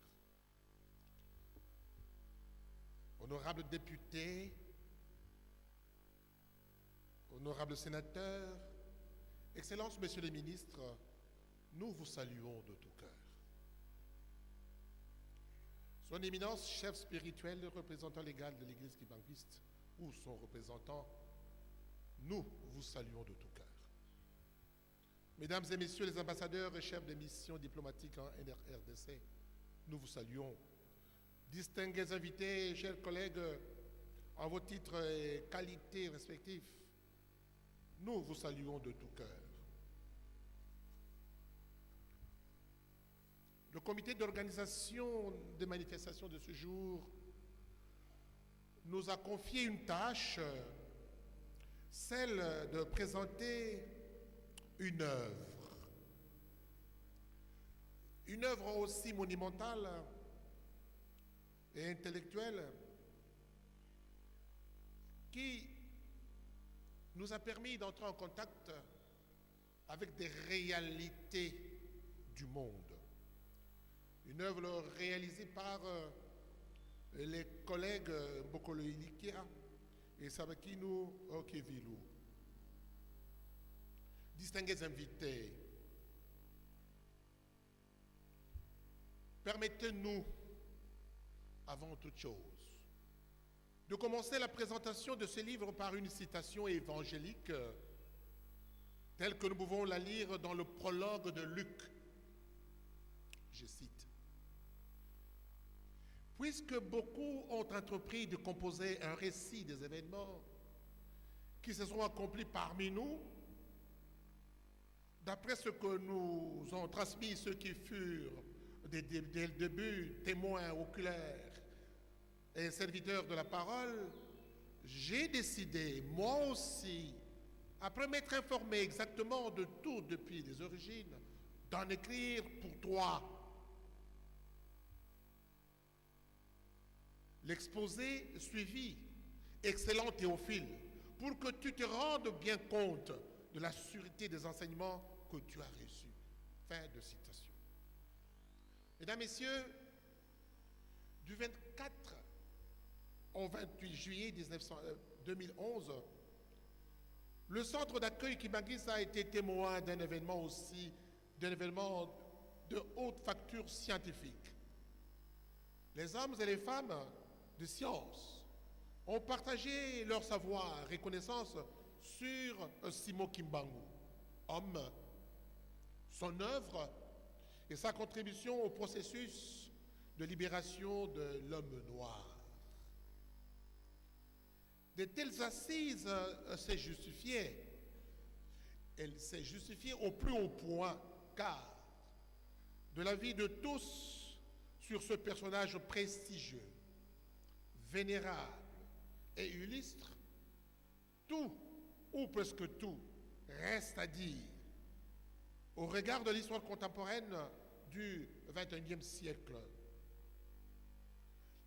Honorables députés, honorables sénateurs, Excellences, Messieurs les ministres, nous vous saluons de tout cœur. Son éminence, chef spirituel, représentant légal de l'Église kimbanguiste, ou son représentant, nous vous saluons de tout cœur. Mesdames et messieurs les ambassadeurs et chefs de mission diplomatique en NRDC, nous vous saluons. Distingués invités, chers collègues, en vos titres et qualités respectifs, nous vous saluons de tout cœur. Le comité d'organisation des manifestations de ce jour nous a confié une tâche, celle de présenter une œuvre aussi monumentale et intellectuelle qui nous a permis d'entrer en contact avec des réalités du monde. Une œuvre réalisée par les collègues Bokolo Ilikia et Sabakino Okevilou. Distingués invités, permettez-nous, avant toute chose, de commencer la présentation de ce livre par une citation évangélique telle que nous pouvons la lire dans le prologue de Luc. Je cite. Puisque beaucoup ont entrepris de composer un récit des événements qui se sont accomplis parmi nous, d'après ce que nous ont transmis ceux qui furent dès le début témoins oculaires et serviteurs de la parole, j'ai décidé, moi aussi, après m'être informé exactement de tout depuis les origines, d'en écrire pour toi. L'exposé suivi, excellent Théophile, pour que tu te rendes bien compte de la sûreté des enseignements que tu as reçus. Fin de citation. Mesdames, Messieurs, Du 24 au 28 juillet 2011, le centre d'accueil Kimbanguis a été témoin d'un événement de haute facture scientifique. Les hommes et les femmes de science ont partagé leur savoir et connaissances sur Simon Kimbangu, homme, son œuvre et sa contribution au processus de libération de l'homme noir. De telles assises s'est justifiée. Elle s'est justifiée au plus haut point, car de l'avis de tous sur ce personnage prestigieux, vénérable et illustre, tout, ou presque tout, reste à dire au regard de l'histoire contemporaine du XXIe siècle.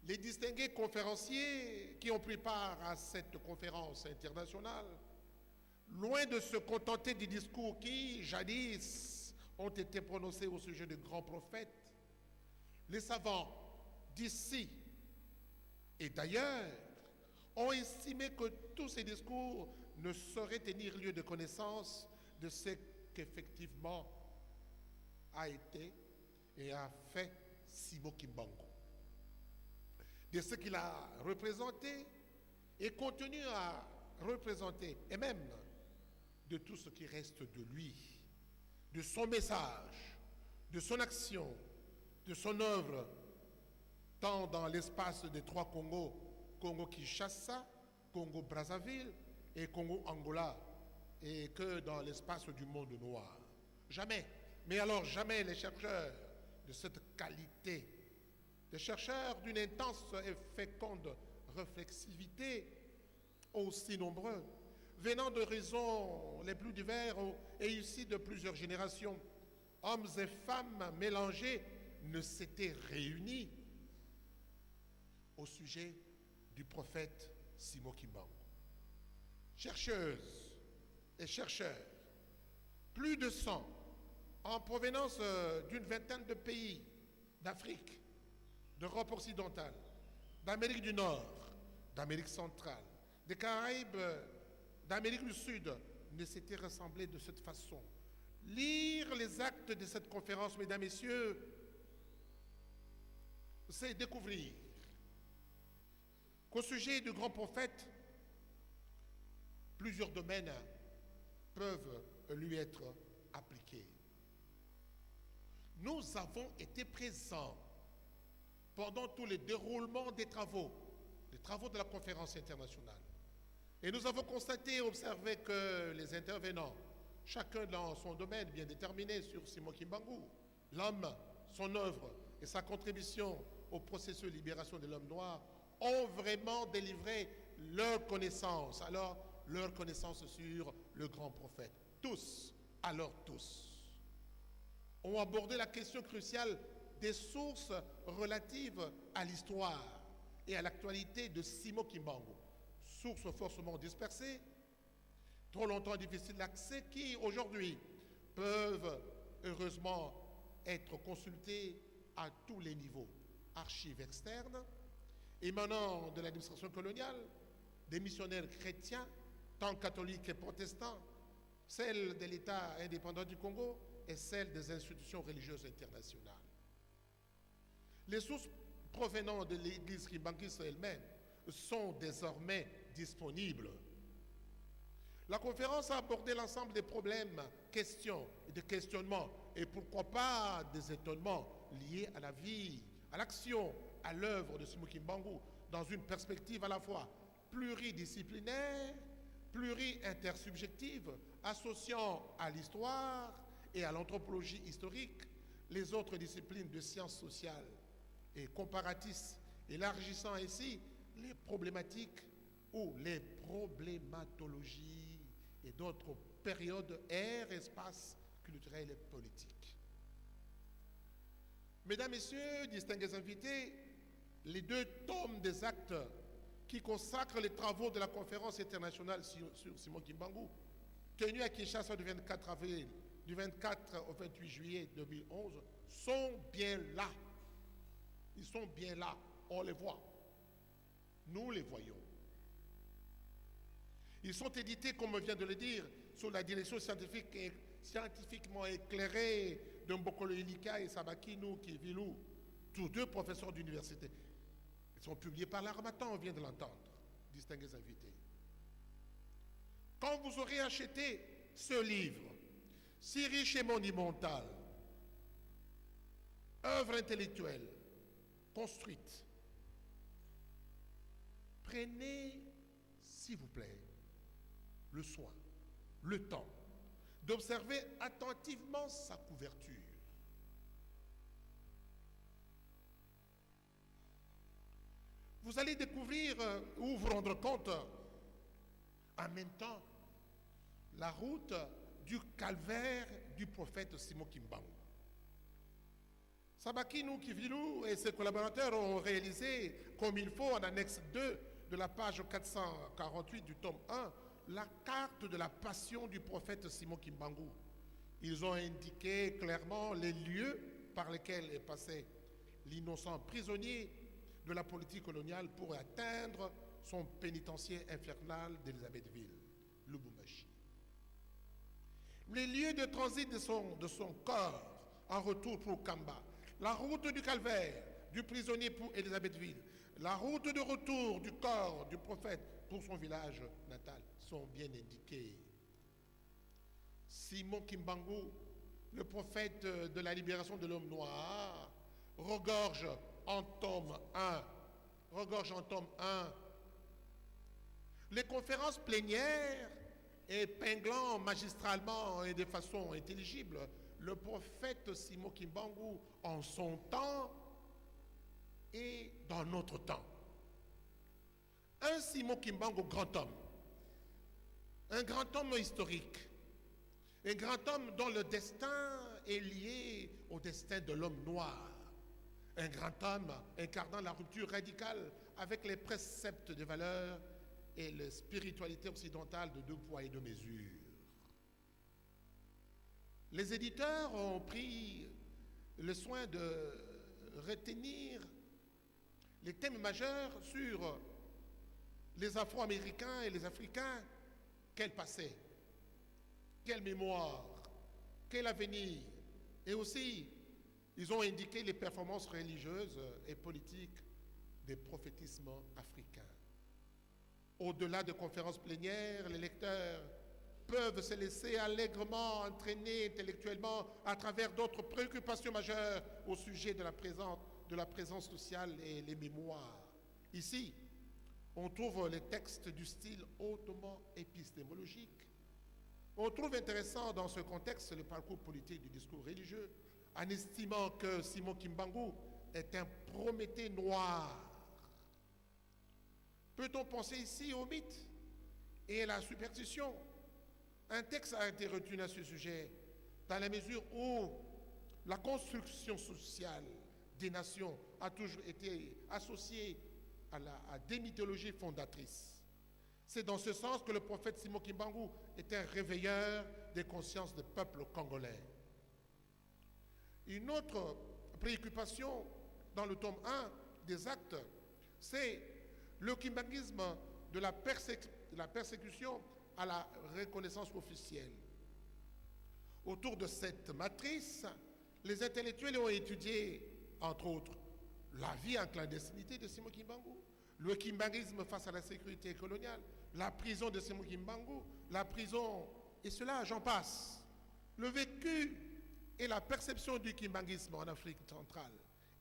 Les distingués conférenciers qui ont pris part à cette conférence internationale, loin de se contenter des discours qui, jadis, ont été prononcés au sujet de grands prophètes, les savants d'ici et d'ailleurs ont estimé que tous ces discours ne sauraient tenir lieu de connaissance de ce qu'effectivement a été et a fait Simon Kimbangu, de ce qu'il a représenté et continue à représenter, et même de tout ce qui reste de lui, de son message, de son action, de son œuvre, tant dans l'espace des trois Congos, Congo-Kinshasa, Congo-Brazzaville et Congo-Angola, et que dans l'espace du monde noir. Jamais, mais alors jamais les chercheurs de cette qualité, des chercheurs d'une intense et féconde réflexivité, aussi nombreux, venant d'horizons les plus divers et issus de plusieurs générations, hommes et femmes mélangés, ne s'étaient réunis au sujet du prophète Simon Kimbangu. Chercheuses et chercheurs, plus de 100, en provenance d'une vingtaine de pays d'Afrique, d'Europe occidentale, d'Amérique du Nord, d'Amérique centrale, des Caraïbes, d'Amérique du Sud, ne s'étaient rassemblés de cette façon. Lire les actes de cette conférence, mesdames, messieurs, c'est découvrir qu'au sujet du grand prophète, plusieurs domaines peuvent lui être appliqués. Nous avons été présents pendant tout le déroulement des travaux de la conférence internationale. Et nous avons constaté et observé que les intervenants, chacun dans son domaine bien déterminé sur Simon Kimbangu, l'homme, son œuvre et sa contribution au processus de libération de l'homme noir, ont vraiment délivré leur connaissance, leur connaissance sur le grand prophète. Tous, ont abordé la question cruciale des sources relatives à l'histoire et à l'actualité de Simon Kimbangu. Sources forcément dispersées, trop longtemps difficiles d'accès, qui aujourd'hui peuvent heureusement être consultées à tous les niveaux. Archives externes, émanant de l'administration coloniale, des missionnaires chrétiens, tant catholiques que protestants, celles de l'État indépendant du Congo et celles des institutions religieuses internationales. Les sources provenant de l'église kimbanguiste elle-même sont désormais disponibles. La conférence a abordé l'ensemble des problèmes, questions et des questionnements, et pourquoi pas des étonnements liés à la vie, à l'action, à l'œuvre de Simon Kimbangu, dans une perspective à la fois pluridisciplinaire, pluri-intersubjective, associant à l'histoire et à l'anthropologie historique les autres disciplines de sciences sociales et comparatistes, élargissant ainsi les problématiques ou les problématologies et d'autres périodes, aires, espaces culturels et politiques. Mesdames, Messieurs, distingués invités, les 2 tomes des actes qui consacrent les travaux de la conférence internationale sur Simon Kimbangu, tenue à Kinshasa du 24 au 28 juillet 2011, sont bien là. Ils sont bien là, on les voit. Nous les voyons. Ils sont édités, comme on vient de le dire, sous la direction scientifiquement éclairée de Mbokolo Ilika et Sabakinu Kivilou, tous deux professeurs d'université. Ils sont publiés par l'Harmattan, on vient de l'entendre, distingués invités. Quand vous aurez acheté ce livre, si riche et monumental, œuvre intellectuelle, construite, prenez, s'il vous plaît, le soin, le temps d'observer attentivement sa couverture. Vous allez découvrir ou vous rendre compte en même temps la route du calvaire du prophète Simon Kimbangu. Sabakinu Kivilou et ses collaborateurs ont réalisé, comme il faut, en annexe 2 de la page 448 du tome 1, la carte de la passion du prophète Simon Kimbangu. Ils ont indiqué clairement les lieux par lesquels est passé l'innocent prisonnier de la politique coloniale pour atteindre son pénitencier infernal d'Elisabethville, Lubumbashi. Les lieux de transit de son corps en retour pour Kamba, la route du calvaire du prisonnier pour Elisabethville, la route de retour du corps du prophète pour son village natal sont bien indiqués. Simon Kimbangu, le prophète de la libération de l'homme noir, regorge en tome 1. Les conférences plénières épinglant magistralement et de façon intelligible le prophète Simon Kimbangu en son temps et dans notre temps. Un Simon Kimbangu grand homme, un grand homme historique, un grand homme dont le destin est lié au destin de l'homme noir, un grand homme incarnant la rupture radicale avec les préceptes de valeurs et la spiritualité occidentale de 2 poids et 2 mesures. Les éditeurs ont pris le soin de retenir les thèmes majeurs sur les Afro-Américains et les Africains. Quel passé, quelle mémoire, quel avenir. Et aussi, ils ont indiqué les performances religieuses et politiques des prophétismes africains. Au-delà de conférences plénières, les lecteurs peuvent se laisser allègrement entraîner intellectuellement à travers d'autres préoccupations majeures au sujet de la présence sociale et les mémoires. Ici, on trouve les textes du style hautement épistémologique. On trouve intéressant dans ce contexte le parcours politique du discours religieux, en estimant que Simon Kimbangu est un Prométhée noir. Peut-on penser ici au mythe et à la superstition? Un texte a été retenu à ce sujet dans la mesure où la construction sociale des nations a toujours été associée à des mythologies fondatrices. C'est dans ce sens que le prophète Simon Kimbangu est un réveilleur des consciences des peuples congolais. Une autre préoccupation dans le tome 1 des actes, c'est le kimbanguisme de la persécution à la reconnaissance officielle. Autour de cette matrice, les intellectuels ont étudié, entre autres, la vie en clandestinité de Simon Kimbangu, le kimbanguisme face à la sécurité coloniale, la prison de Simon Kimbangu, la prison, et cela, j'en passe. Le vécu et la perception du kimbanguisme en Afrique centrale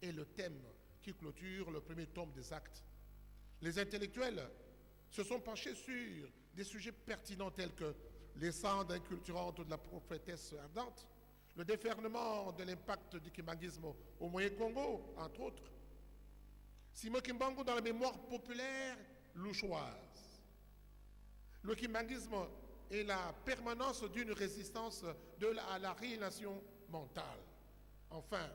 est le thème qui clôture le premier tome des actes. Les intellectuels se sont penchés sur des sujets pertinents tels que les cendres inculturantes de la prophétesse ardente, le déferlement de l'impact du kimbanguisme au Moyen-Congo, entre autres. Simon Kimbangu dans la mémoire populaire louchoise. Le kimbanguisme est la permanence d'une résistance à la réalisation mentale. Enfin,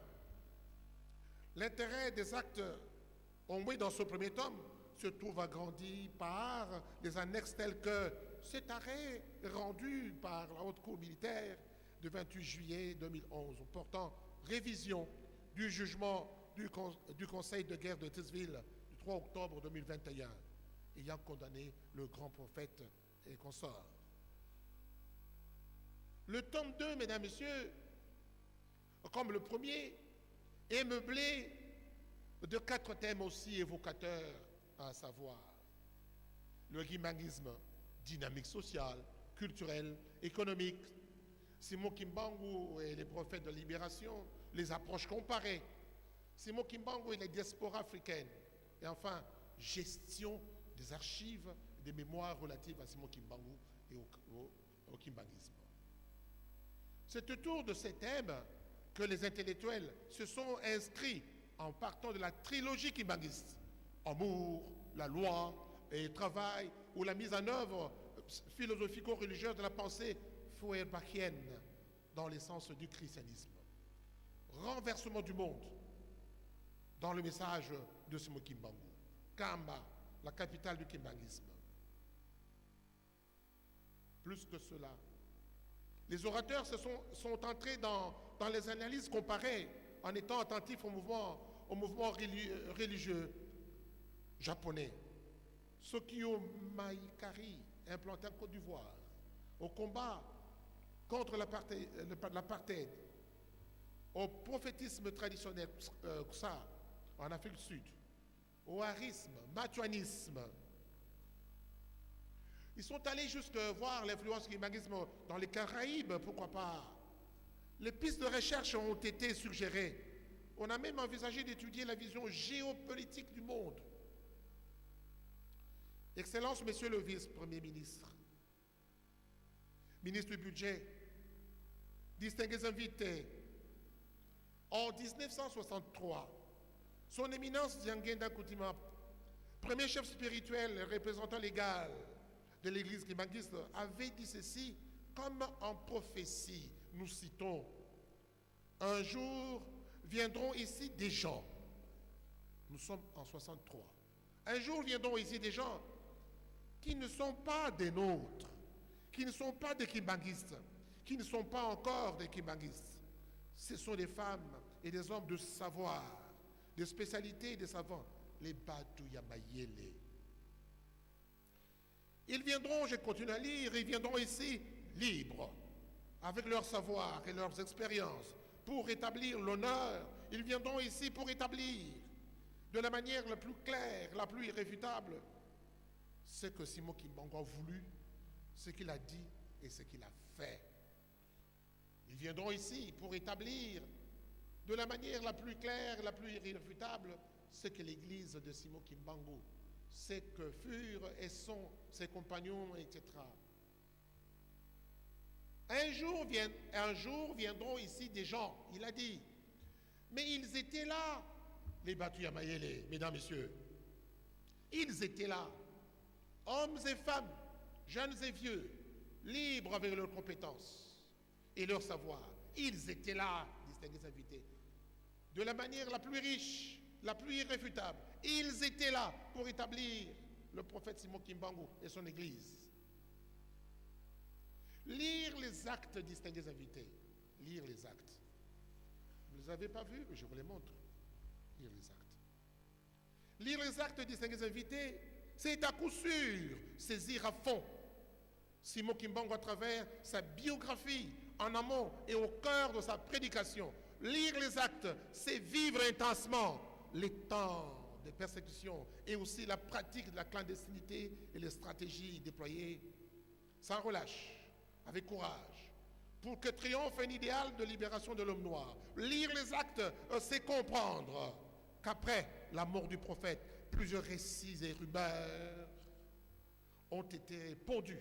l'intérêt des actes ombrés dans ce premier tome se trouve agrandi par les annexes telles que cet arrêt rendu par la Haute Cour militaire du 28 juillet 2011 portant révision du jugement du Conseil de guerre de Tocqueville du 3 octobre 2021, ayant condamné le grand prophète et consort. Le tome 2, mesdames, messieurs, comme le premier, est meublé de 4 thèmes aussi évocateurs, à savoir le kimbanguisme, dynamique sociale, culturelle, économique, Simon Kimbangu et les prophètes de libération, les approches comparées, Simon Kimbangu et les diasporas africaines, et enfin, gestion des archives et des mémoires relatives à Simon Kimbangu et au kimbanguisme. C'est autour de ces thèmes que les intellectuels se sont inscrits en partant de la trilogie kimbanguiste, amour, la loi et travail, ou la mise en œuvre philosophico-religieuse de la pensée feuerbachienne dans l'essence du christianisme. Renversement du monde dans le message de Simon Kimbangu. Kamba, la capitale du kimbanguisme. Plus que cela, les orateurs sont entrés dans les analyses comparées en étant attentifs au mouvement religieux japonais. Sokyo Maikari, implanté en Côte d'Ivoire, au combat contre l'apartheid, au prophétisme traditionnel Ksa en Afrique du Sud, au harisme, matuanisme. Ils sont allés jusqu'à voir l'influence du kimbanguisme dans les Caraïbes, pourquoi pas. Les pistes de recherche ont été suggérées. On a même envisagé d'étudier la vision géopolitique du monde. Excellence, Monsieur le Vice-Premier ministre, ministre du Budget, distingués invités, en 1963, son éminence Dianguenda Coutima, premier chef spirituel et représentant légal de l'église kimbanguiste, avait dit ceci comme en prophétie. Nous citons: un jour viendront ici des gens. Nous sommes en 63. Un jour viendront ici des gens qui ne sont pas des nôtres, qui ne sont pas des kimbanguistes, qui ne sont pas encore des kimbanguistes. Ce sont des femmes et des hommes de savoir, de spécialité et des savants, les Batoya Mayele. Ils viendront, je continue à lire, ils viendront ici libres, avec leur savoir et leurs expériences, pour établir l'honneur. Ils viendront ici pour établir, de la manière la plus claire, la plus irréfutable, ce que Simon Kimbangu a voulu, ce qu'il a dit et ce qu'il a fait. Ils viendront ici pour établir, de la manière la plus claire, la plus irréfutable, ce que l'Église de Simon Kimbangu, ce que furent et sont ses compagnons, etc. Un jour viendront ici des gens, il a dit, mais ils étaient là, les Batuya Mayele, mesdames, messieurs. Ils étaient là, hommes et femmes, jeunes et vieux, libres avec leurs compétences et leur savoir. Ils étaient là, distingués invités, de la manière la plus riche, la plus irréfutable. Ils étaient là pour établir le prophète Simon Kimbangu et son église. Lire les actes, distingués invités. Lire les actes. Vous ne les avez pas vus? Je vous les montre. Lire les actes. Lire les actes, distingués invités, c'est à coup sûr saisir à fond Simon Kimbangu à travers sa biographie en amont et au cœur de sa prédication. Lire les actes, c'est vivre intensement les temps de persécution et aussi la pratique de la clandestinité et les stratégies déployées sans relâche, avec courage, pour que triomphe un idéal de libération de l'homme noir. Lire les actes, c'est comprendre qu'après la mort du prophète, plusieurs récits et rumeurs ont été pondus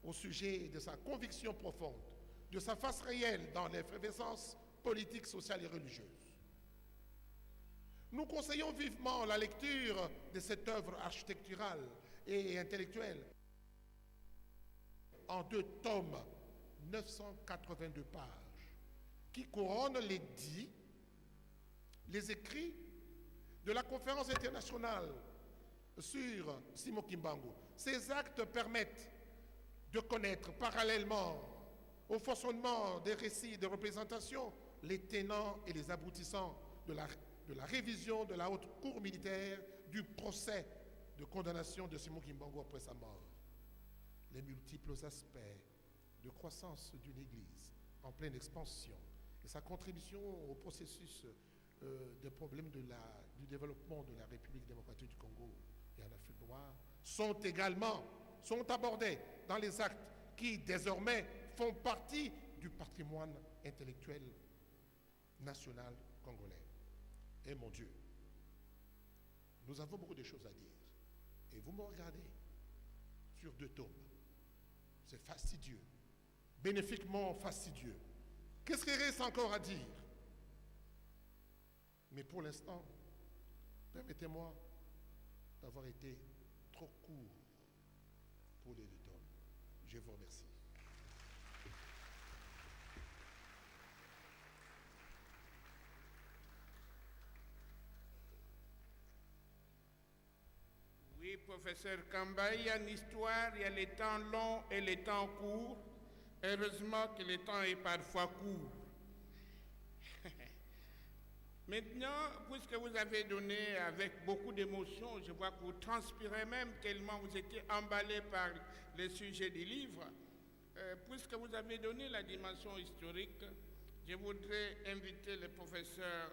au sujet de sa conviction profonde, de sa face réelle dans l'effervescence politique, sociale et religieuse. Nous conseillons vivement la lecture de cette œuvre architecturale et intellectuelle en 2 tomes, 982 pages, qui couronnent les dits, les écrits de la conférence internationale sur Simon Kimbangu. Ces actes permettent de connaître parallèlement au fonctionnement des récits de représentation les tenants et les aboutissants de la révision de la haute cour militaire du procès de condamnation de Simon Kimbangu après sa mort. Les multiples aspects de croissance d'une Église en pleine expansion et sa contribution au processus des problèmes du développement de la République démocratique du Congo et en Afrique noire sont abordés dans les actes qui désormais font partie du patrimoine intellectuel national congolais. Et mon Dieu, nous avons beaucoup de choses à dire. Et vous me regardez sur 2 tomes. C'est fastidieux, bénéfiquement fastidieux. Qu'est-ce qu'il reste encore à dire? Mais pour l'instant, permettez-moi d'avoir été trop court pour les 2 tomes. Je vous remercie. Oui, professeur Kamba, il y a une histoire, il y a les temps longs et les temps courts. Heureusement que le temps est parfois court. Maintenant, puisque vous avez donné avec beaucoup d'émotion, je vois que vous transpirez même tellement vous étiez emballé par le sujet du livre, puisque vous avez donné la dimension historique, je voudrais inviter le professeur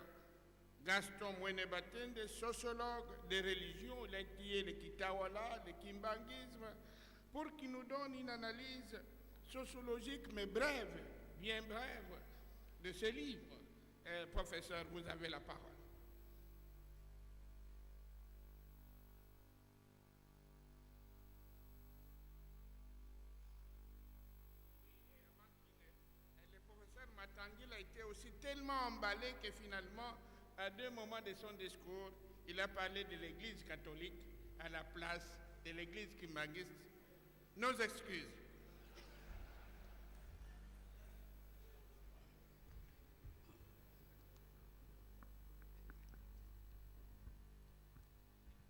Gaston Mouenebatende, sociologue des religions, il a étudié le Kitawala, le Kimbanguisme, pour qu'il nous donne une analyse sociologique, mais brève, bien brève, de ce livre. Professeur, vous avez la parole. Le professeur Matangil a été aussi tellement emballé que finalement, à 2 moments de son discours, il a parlé de l'Église catholique à la place de l'Église kimbanguiste. Nos excuses.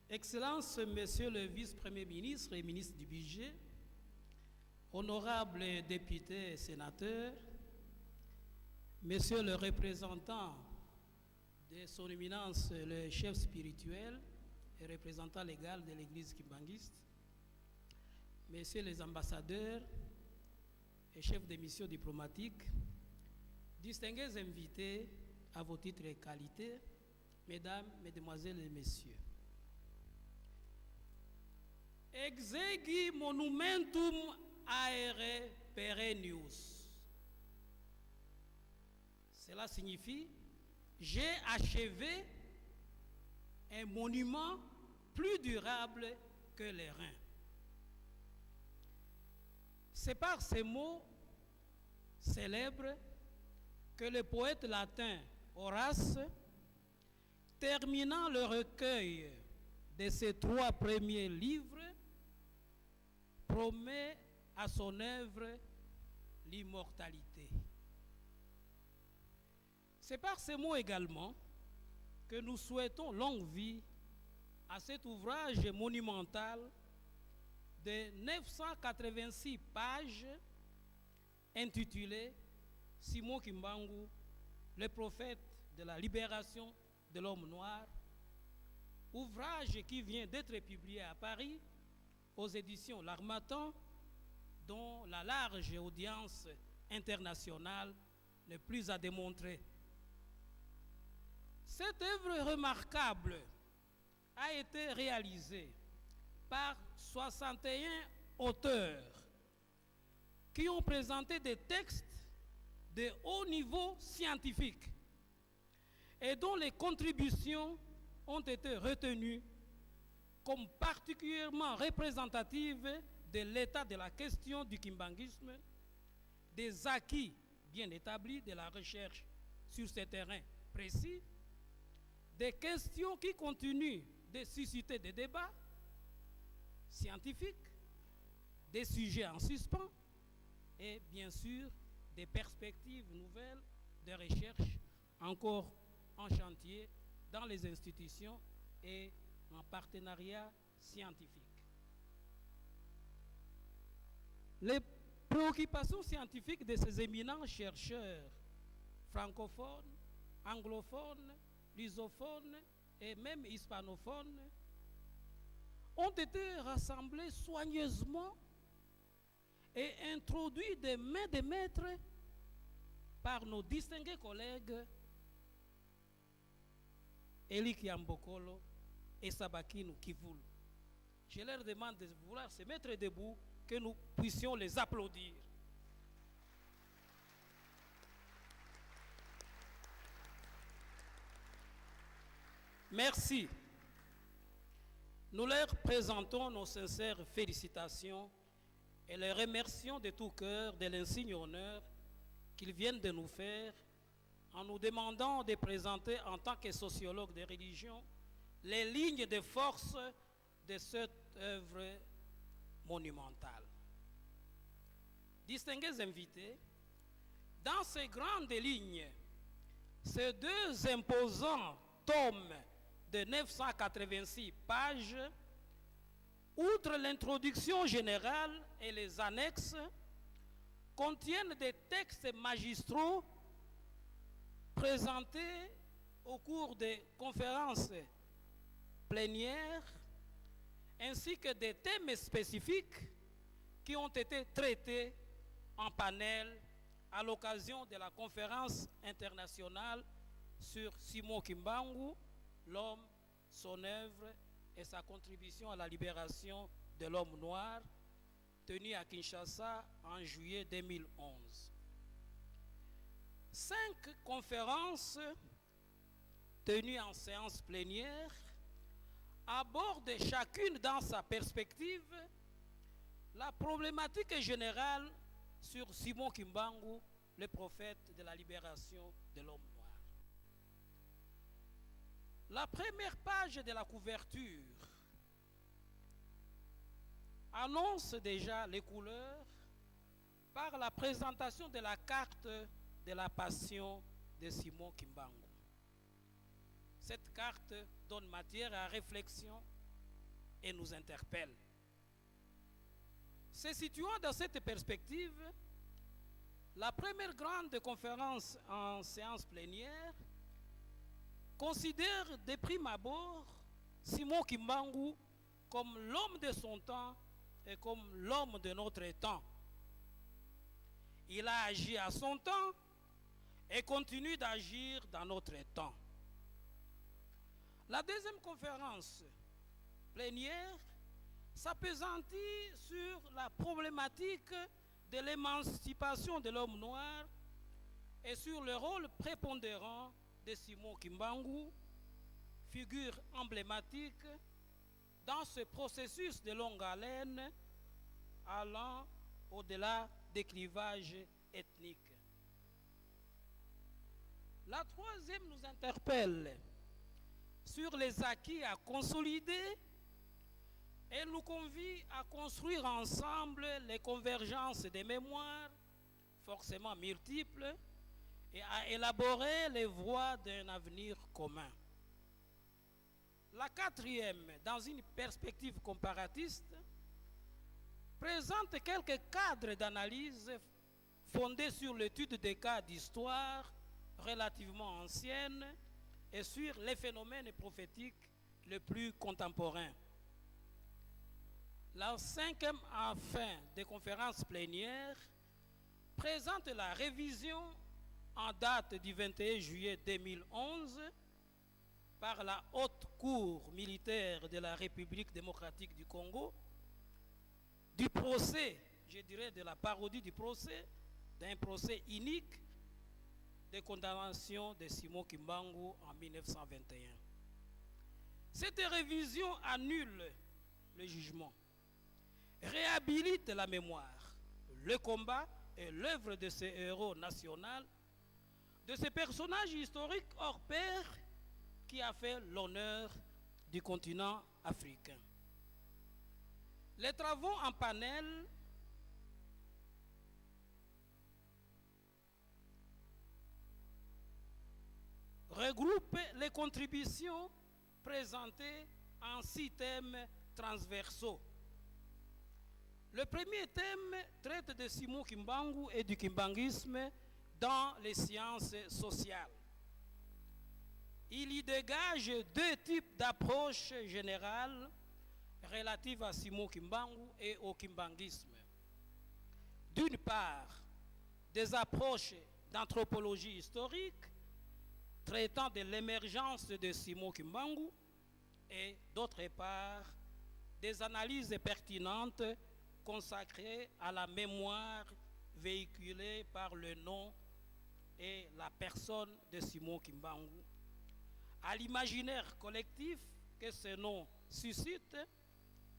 Excellences, Monsieur le Vice-Premier ministre et ministre du Budget, honorables députés et sénateurs, Monsieur le représentant de Son Éminence, le chef spirituel et représentant légal de l'Église kimbanguiste, Messieurs les ambassadeurs et chefs de mission diplomatique, distingués invités à vos titres et qualités, Mesdames, Mesdemoiselles et Messieurs. Exegi monumentum aere perennius. Cela signifie j'ai achevé un monument plus durable que les reins. C'est par ces mots célèbres que le poète latin Horace, terminant le recueil de ses 3 premiers livres, promet à son œuvre l'immortalité. C'est par ces mots également que nous souhaitons longue vie à cet ouvrage monumental de 986 pages intitulé Simon Kimbangu, le prophète de la libération de l'homme noir, ouvrage qui vient d'être publié à Paris aux éditions L'Harmattan, dont la large audience internationale n'est plus à démontrer. Cette œuvre remarquable a été réalisée par 61 auteurs qui ont présenté des textes de haut niveau scientifique et dont les contributions ont été retenues comme particulièrement représentatives de l'état de la question du kimbanguisme, des acquis bien établis de la recherche sur ces terrains précis, des questions qui continuent de susciter des débats scientifiques, des sujets en suspens et bien sûr des perspectives nouvelles de recherche encore en chantier dans les institutions et en partenariat scientifique. Les préoccupations scientifiques de ces éminents chercheurs francophones, anglophones lusophones et même hispanophones ont été rassemblés soigneusement et introduits des mains de maître par nos distingués collègues Eli Kiambokolo et Sabakinu Kivulu. Je leur demande de vouloir se mettre debout, que nous puissions les applaudir. Merci. Nous leur présentons nos sincères félicitations et les remercions de tout cœur de l'insigne honneur qu'ils viennent de nous faire en nous demandant de présenter en tant que sociologue de religion les lignes de force de cette œuvre monumentale. Distingués invités, dans ces grandes lignes, ces deux imposants tomes de 986 pages, outre l'introduction générale et les annexes, contiennent des textes magistraux présentés au cours des conférences plénières, ainsi que des thèmes spécifiques qui ont été traités en panel à l'occasion de la conférence internationale sur Simon Kimbangu, l'homme, son œuvre et sa contribution à la libération de l'homme noir, tenue à Kinshasa en juillet 2011. 5 conférences tenues en séance plénière abordent chacune dans sa perspective la problématique générale sur Simon Kimbangu, le prophète de la libération de l'homme noir. La première page de la couverture annonce déjà les couleurs par la présentation de la carte de la passion de Simon Kimbangu. Cette carte donne matière à réflexion et nous interpelle. Se situant dans cette perspective, la première grande conférence en séance plénière considère de prime abord Simon Kimbangu comme l'homme de son temps et comme l'homme de notre temps. Il a agi à son temps et continue d'agir dans notre temps. La deuxième conférence plénière s'appesantit sur la problématique de l'émancipation de l'homme noir et sur le rôle prépondérant de Simon Kimbangu, figure emblématique dans ce processus de longue haleine allant au-delà des clivages ethniques. La troisième nous interpelle sur les acquis à consolider et nous convie à construire ensemble les convergences des mémoires, forcément multiples, et à élaborer les voies d'un avenir commun. La quatrième, dans une perspective comparatiste, présente quelques cadres d'analyse fondés sur l'étude des cas d'histoire relativement ancienne et sur les phénomènes prophétiques les plus contemporains. La cinquième en fin des conférences plénières présente la révision en date du 21 juillet 2011 par la Haute Cour militaire de la République démocratique du Congo du procès, je dirais de la parodie du procès, d'un procès unique de condamnation de Simon Kimbangu en 1921. Cette révision annule le jugement, réhabilite la mémoire, le combat et l'œuvre de ces héros nationaux, de ces personnages historiques hors pair qui a fait l'honneur du continent africain. Les travaux en panel regroupent les contributions présentées en 6 thèmes transversaux. Le premier thème traite de Simon Kimbangu et du kimbanguisme dans les sciences sociales. il y dégage deux types d'approches générales relatives à Simon Kimbangu et au kimbanguisme. D'une part, des approches d'anthropologie historique traitant de l'émergence de Simon Kimbangu et d'autre part, des analyses pertinentes consacrées à la mémoire véhiculée par le nom et la personne de Simon Kimbangu, à l'imaginaire collectif que ce nom suscite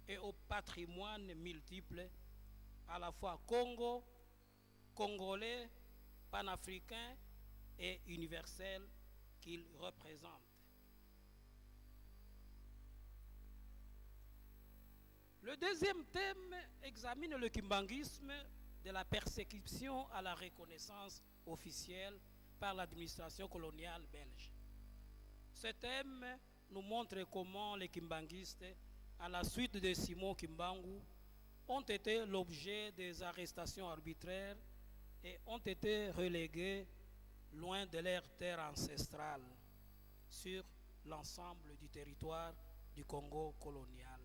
et au patrimoine multiple, à la fois Congo, congolais, panafricain et universel qu'il représente. Le deuxième thème examine le kimbanguisme de la persécution à la reconnaissance officielle par l'administration coloniale belge. Ce thème nous montre comment les kimbanguistes, à la suite de Simon Kimbangu, ont été l'objet des arrestations arbitraires et ont été relégués loin de leurs terres ancestrales sur l'ensemble du territoire du Congo colonial.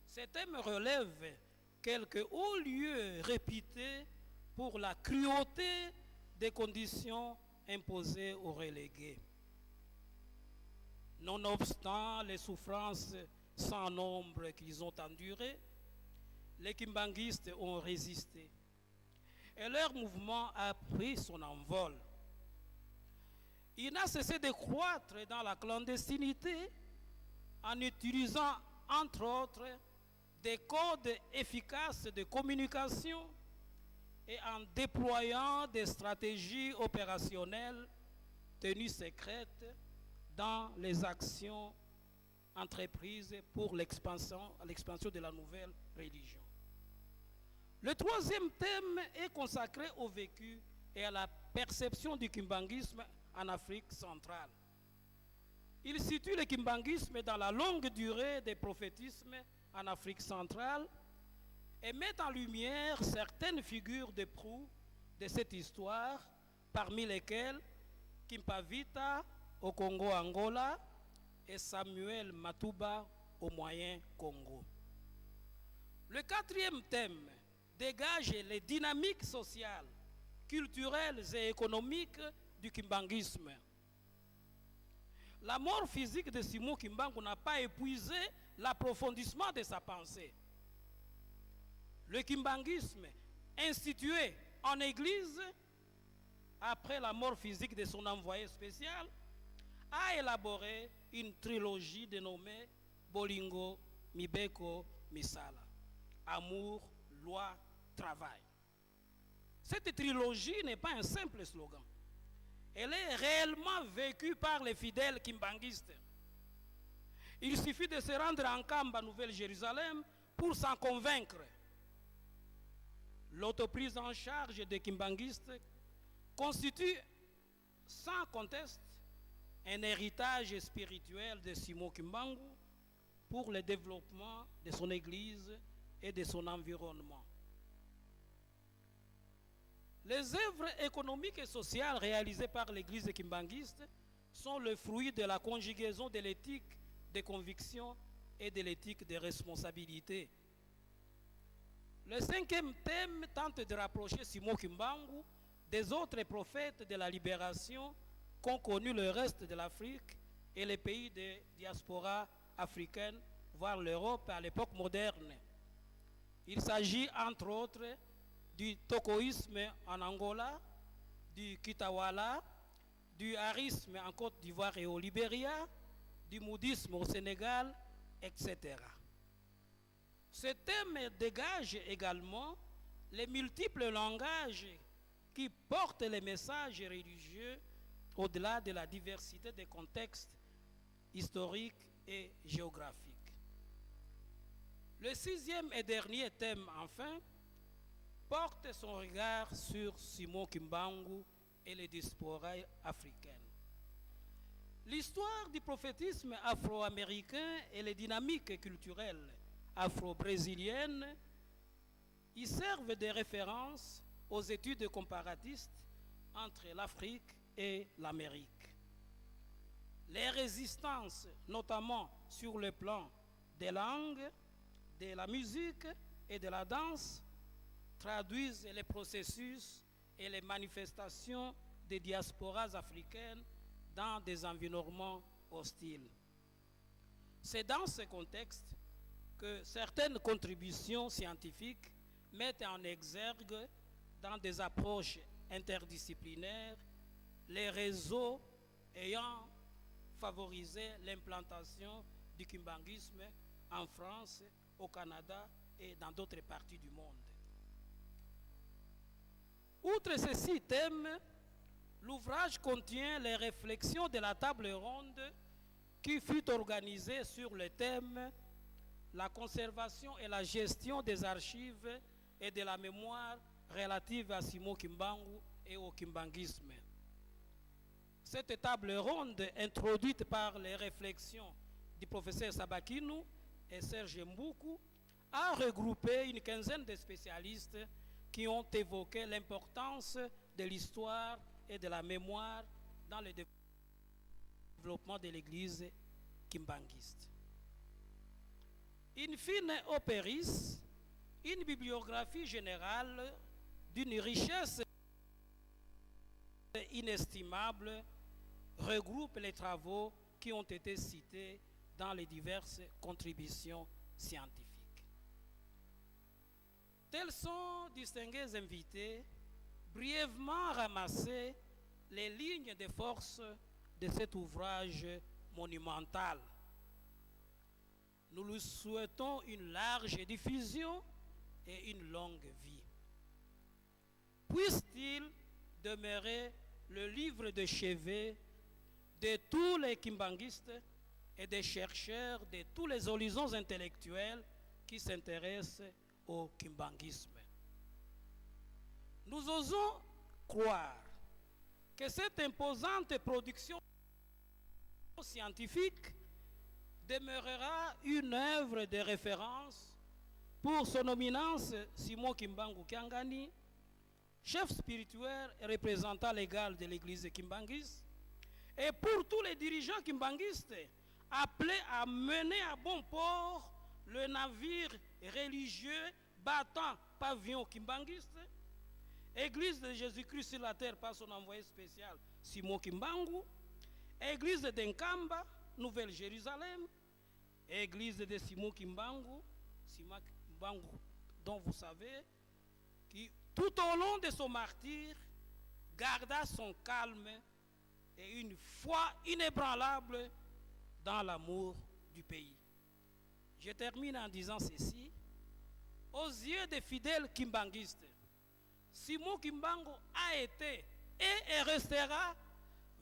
Ce thème relève quelques hauts lieux réputés pour la cruauté des conditions imposées aux relégués. Nonobstant les souffrances sans nombre qu'ils ont endurées, les kimbanguistes ont résisté et leur mouvement a pris son envol. Il n'a cessé de croître dans la clandestinité en utilisant, entre autres, des codes efficaces de communication et en déployant des stratégies opérationnelles tenues secrètes dans les actions entreprises pour l'expansion de la nouvelle religion. Le troisième thème est consacré au vécu et à la perception du kimbanguisme en Afrique centrale. Il situe le kimbanguisme dans la longue durée des prophétismes en Afrique centrale et met en lumière certaines figures de proue de cette histoire, parmi lesquelles Kimpavita au Congo-Angola et Samuel Matuba au Moyen-Congo. Le quatrième thème dégage les dynamiques sociales, culturelles et économiques du kimbanguisme. La mort physique de Simon Kimbangu n'a pas épuisé l'approfondissement de sa pensée. Le kimbanguisme, institué en église après la mort physique de son envoyé spécial, a élaboré une trilogie dénommée Bolingo, Mibeko, Misala. Amour, loi, travail. Cette trilogie n'est pas un simple slogan. Elle est réellement vécue par les fidèles kimbanguistes. Il suffit de se rendre en Kamba, Nouvelle-Jérusalem, pour s'en convaincre. L'autoprise en charge des kimbanguistes constitue sans conteste un héritage spirituel de Simon Kimbangu pour le développement de son église et de son environnement. Les œuvres économiques et sociales réalisées par l'église kimbanguiste sont le fruit de la conjugaison de l'éthique des convictions et de l'éthique des responsabilités. Le cinquième thème tente de rapprocher Simon Kimbangu des autres prophètes de la libération qu'ont connu le reste de l'Afrique et les pays de diaspora africaine, voire l'Europe à l'époque moderne. Il s'agit entre autres du tokoïsme en Angola, du kitawala, du harisme en Côte d'Ivoire et au Libéria, du moudisme au Sénégal, etc. Ce thème dégage également les multiples langages qui portent les messages religieux au-delà de la diversité des contextes historiques et géographiques. Le sixième et dernier thème, enfin, porte son regard sur Simon Kimbangu et les diasporas africaines. L'histoire du prophétisme afro-américain et les dynamiques culturelles afro-brésiliennes y servent de référence aux études comparatistes entre l'Afrique et l'Amérique. Les résistances, notamment sur le plan des langues, de la musique et de la danse, traduisent les processus et les manifestations des diasporas africaines dans des environnements hostiles. C'est dans ce contexte que certaines contributions scientifiques mettent en exergue, dans des approches interdisciplinaires, les réseaux ayant favorisé l'implantation du kimbanguisme en France, au Canada et dans d'autres parties du monde. Outre ces 6 thèmes, l'ouvrage contient les réflexions de la table ronde qui fut organisée sur le thème « La conservation et la gestion des archives et de la mémoire relative à Simon Kimbangu et au kimbanguisme ». Cette table ronde, introduite par les réflexions du professeur Sabakinou et Serge Mboukou, a regroupé une quinzaine de spécialistes qui ont évoqué l'importance de l'histoire et de la mémoire dans le développement de l'Église kimbanguiste. In fine operis, une bibliographie générale d'une richesse inestimable regroupe les travaux qui ont été cités dans les diverses contributions scientifiques. Tels sont, distingués invités, brièvement ramasser les lignes de force de cet ouvrage monumental. Nous lui souhaitons une large diffusion et une longue vie. Puisse-t-il demeurer le livre de chevet de tous les kimbanguistes et des chercheurs de tous les horizons intellectuels qui s'intéressent au kimbanguisme. Nous osons croire que cette imposante production scientifique demeurera une œuvre de référence pour son éminence Simon Kimbangu Kiangani, chef spirituel et représentant légal de l'église kimbanguiste, et pour tous les dirigeants kimbanguistes appelés à mener à bon port le navire religieux battant pavillon kimbanguiste, Église de Jésus-Christ sur la terre par son envoyé spécial Simon Kimbangu, Église d'Enkamba, Nouvelle-Jérusalem, Église de Simon Kimbangu, dont vous savez, qui tout au long de son martyre garda son calme et une foi inébranlable dans l'amour du pays. Je termine en disant ceci. Aux yeux des fidèles kimbanguistes, Simon Kimbangu a été et restera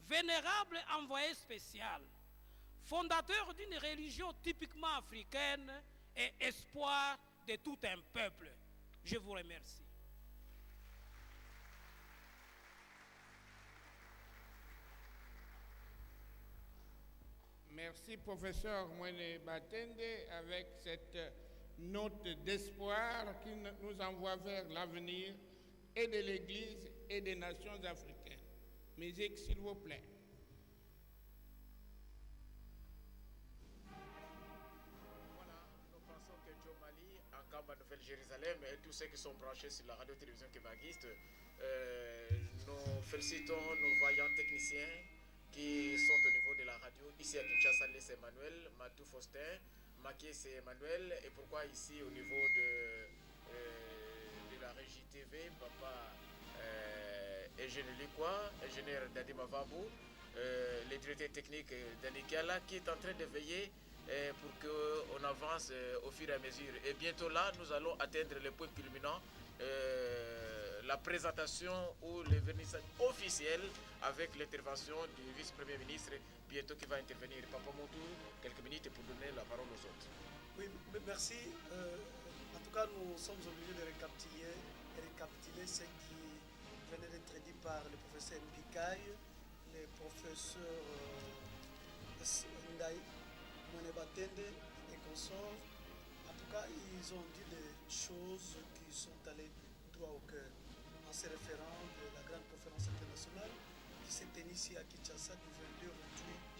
vénérable envoyé spécial, fondateur d'une religion typiquement africaine et espoir de tout un peuple. Je vous remercie. Merci, professeur Mwene Batende, avec cette note d'espoir qui nous envoie vers l'avenir et de l'Église et des nations africaines. Musique, s'il vous plaît. Voilà, nous pensons que Joe Mali, Ankamba, Nouvelle-Jérusalem et tous ceux qui sont branchés sur la radio-télévision kimbanguiste, nous félicitons nos voyants techniciens qui sont au niveau de la radio. Ici à Kinshasa, c'est Emmanuel, Matou Faustin, Makié c'est Emmanuel, et pourquoi ici au niveau de la régie TV, papa Eugène Likwa, ingénieur Dadi Mavabou, le directeur technique Dani Kiala, qui est en train de veiller pour qu'on avance au fur et à mesure. Et bientôt là, nous allons atteindre le point culminant, la présentation ou le vernissage officiel avec l'intervention du vice-premier ministre, bientôt qui va intervenir. Papa Moutou, quelques minutes pour donner la parole aux autres. Oui, merci. En tout cas, nous sommes obligés de récapituler ce qui venait d'être dit par le professeur Mbikaï, le professeur Ndaï, Monebatende et consorts. En tout cas, ils ont dit des choses qui sont allées droit au cœur en se référant de la grande conférence internationale qui s'est tenue ici à Kinshasa du 22 au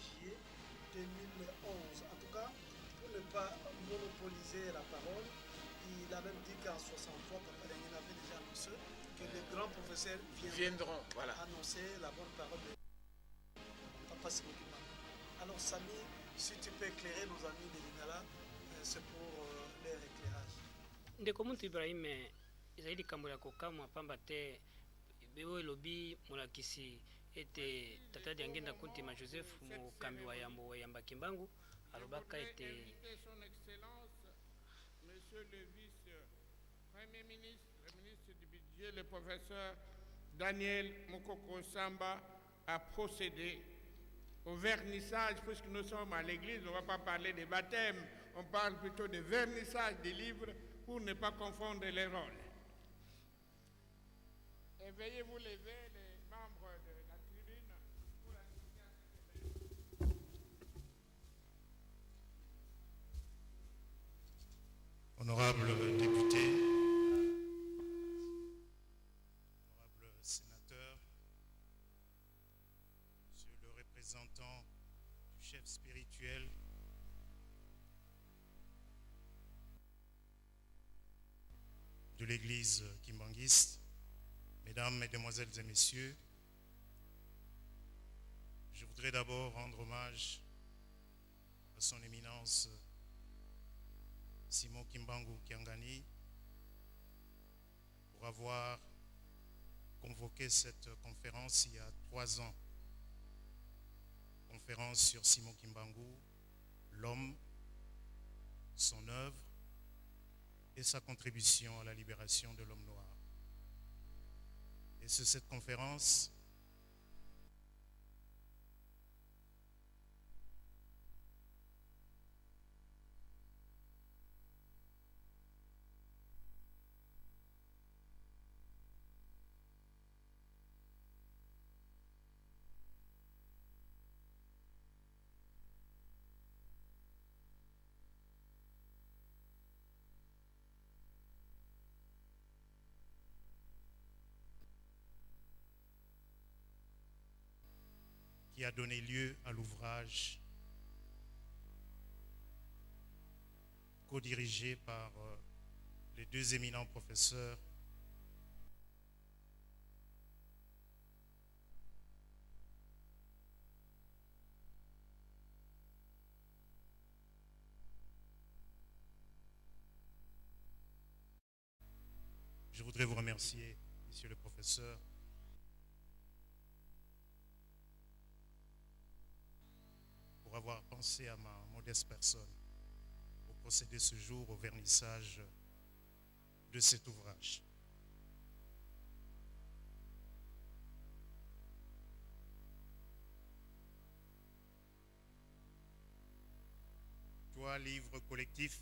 8 juillet 2011. En tout cas, pour ne pas monopoliser la parole, il a même dit qu'en 63, Papa Dengue avait déjà annoncé que les grands professeurs viendront voilà. annoncer la bonne parole de Papa Simokima. Alors Samy, si tu peux éclairer nos amis de Lingala, c'est pour leur éclairage. Ndeko muntu Ibrahim ezali likambo ya kokamwa pamba te bewo elobi molakisi ete tata Diangenda Kuntima Joseph mokambi wa yambo wa yamba kimbangu alobaka ete son excellence monsieur le vice-premier ministre, le ministre du budget, le professeur Daniel Mokoko Samba a procédé au vernissage, puisque nous sommes à l'église, on ne va pas parler des baptêmes, on parle plutôt de vernissage des livres pour ne pas confondre les rôles. Et veuillez vous lever, les membres de la tribune, pour assister à cet événement. Honorables députés, honorables sénateurs, Monsieur le représentant du chef spirituel, de l'église kimbanguiste, mesdames, mesdemoiselles et messieurs, je voudrais d'abord rendre hommage à son éminence Simon Kimbangu Kiangani pour avoir convoqué cette conférence il y a 3 ans. Conférence sur Simon Kimbangu, l'homme, son œuvre et sa contribution à la libération de l'homme noir. Et c'est cette conférence qui a donné lieu à l'ouvrage co-dirigé par les 2 éminents professeurs Je voudrais vous remercier, Monsieur le professeur, pour avoir pensé à ma modeste personne pour procéder ce jour au vernissage de cet ouvrage. Toi, livre collectif,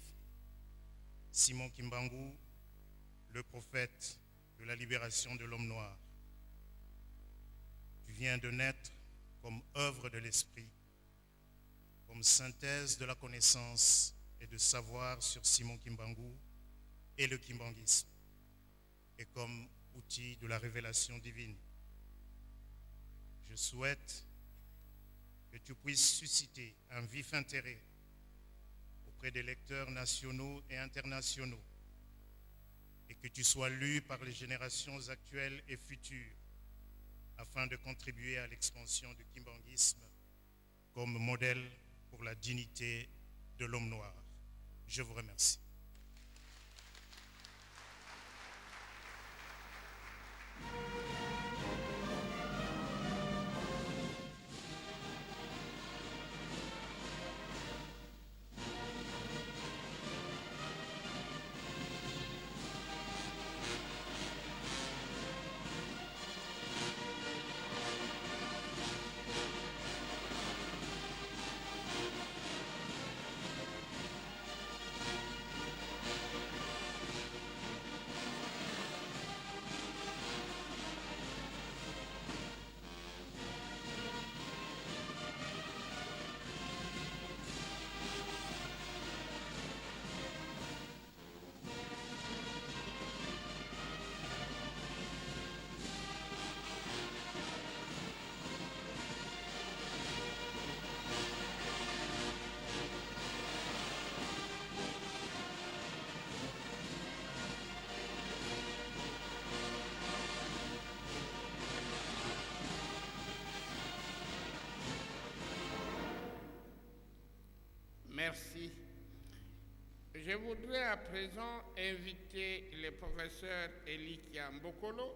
Simon Kimbangu, le prophète de la libération de l'homme noir. Tu viens de naître comme œuvre de l'esprit, comme synthèse de la connaissance et de savoir sur Simon Kimbangu et le kimbanguisme, et comme outil de la révélation divine. Je souhaite que tu puisses susciter un vif intérêt auprès des lecteurs nationaux et internationaux, et que tu sois lu par les générations actuelles et futures, afin de contribuer à l'expansion du kimbanguisme comme modèle pour la dignité de l'homme noir. Je vous remercie. Merci. Je voudrais à présent inviter le professeur Elikia Mbokolo,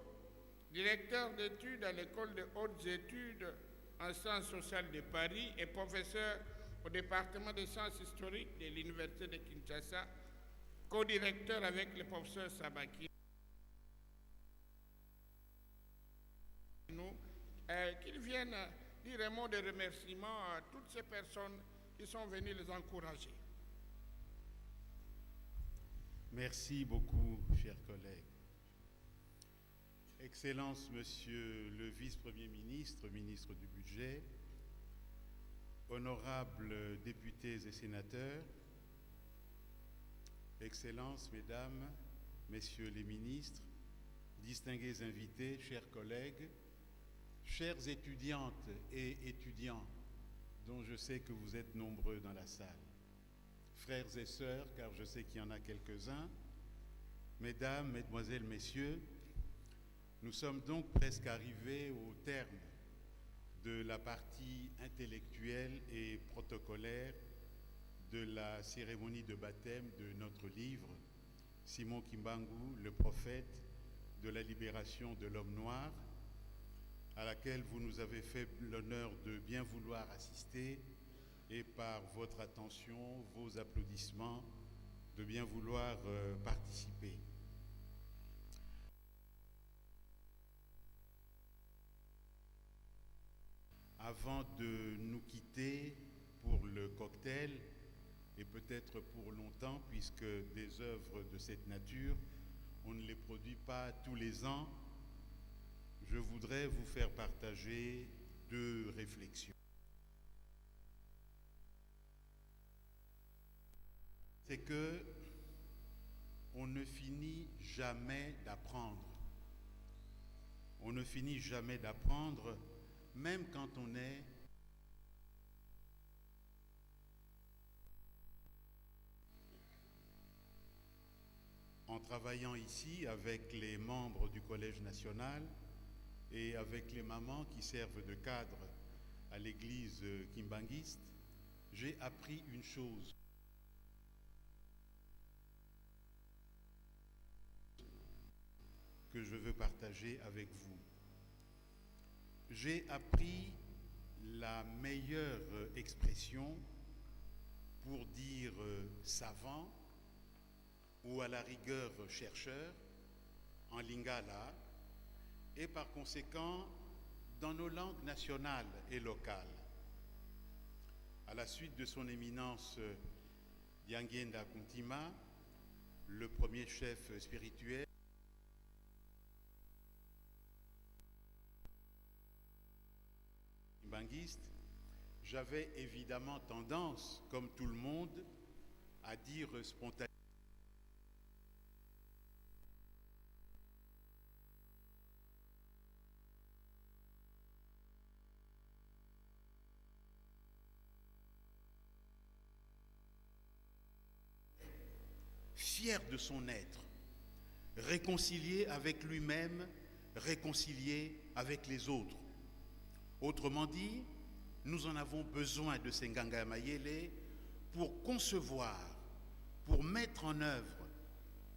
directeur d'études à l'École de hautes études en sciences sociales de Paris et professeur au département des sciences historiques de l'Université de Kinshasa, co-directeur avec le professeur Sabaki, qu'ils viennent dire un mot de remerciement à toutes ces personnes qui sont venues les encourager. Merci beaucoup, chers collègues. Excellence, Monsieur le Vice-Premier ministre, ministre du Budget, honorables députés et sénateurs, Excellences, Mesdames, Messieurs les ministres, distingués invités, chers collègues, chères étudiantes et étudiants, dont je sais que vous êtes nombreux dans la salle, frères et sœurs, car je sais qu'il y en a quelques-uns, Mesdames, Mesdemoiselles, Messieurs, nous sommes donc presque arrivés au terme de la partie intellectuelle et protocolaire de la cérémonie de baptême de notre livre, Simon Kimbangu, le prophète de la libération de l'homme noir, à laquelle vous nous avez fait l'honneur de bien vouloir assister et par votre attention, vos applaudissements, de bien vouloir participer. Avant de nous quitter pour le cocktail, et peut-être pour longtemps, puisque des œuvres de cette nature, on ne les produit pas tous les ans, je voudrais vous faire partager deux réflexions. C'est que on ne finit jamais d'apprendre. On ne finit jamais d'apprendre, même quand on est en travaillant ici avec les membres du Collège national et avec les mamans qui servent de cadre à l'église kimbanguiste, j'ai appris une chose. Que je veux partager avec vous. J'ai appris la meilleure expression pour dire savant ou à la rigueur chercheur en lingala et par conséquent dans nos langues nationales et locales. À la suite de son éminence Diangenda Kuntima, le premier chef spirituel, j'avais évidemment tendance, comme tout le monde, à dire spontanément fier de son être, réconcilié avec lui-même, réconcilié avec les autres. Autrement dit, nous en avons besoin de ces Nganga Mayele pour concevoir, pour mettre en œuvre,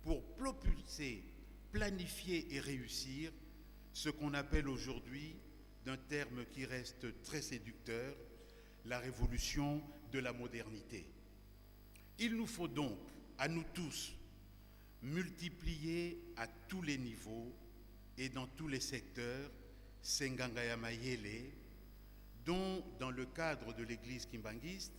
pour propulser, planifier et réussir ce qu'on appelle aujourd'hui, d'un terme qui reste très séducteur, la révolution de la modernité. Il nous faut donc, à nous tous, multiplier à tous les niveaux et dans tous les secteurs ces Nganga Mayele, dont, dans le cadre de l'église kimbanguiste,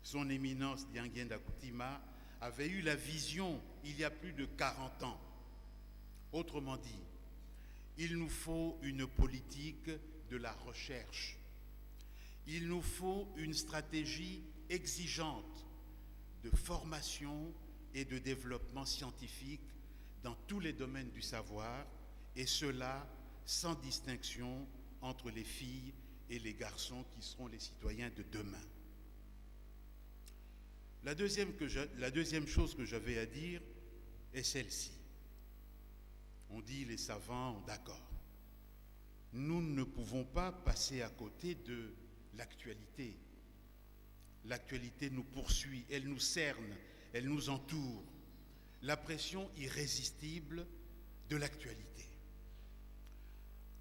son éminence Diangenda Kuntima avait eu la vision il y a plus de 40 ans. Autrement dit, il nous faut une politique de la recherche. Il nous faut une stratégie exigeante de formation et de développement scientifique dans tous les domaines du savoir, et cela sans distinction entre les filles et les garçons qui seront les citoyens de demain. La deuxième chose que j'avais à dire est celle-ci. On dit les savants, d'accord. Nous ne pouvons pas passer à côté de l'actualité. L'actualité nous poursuit, elle nous cerne, elle nous entoure. La pression irrésistible de l'actualité.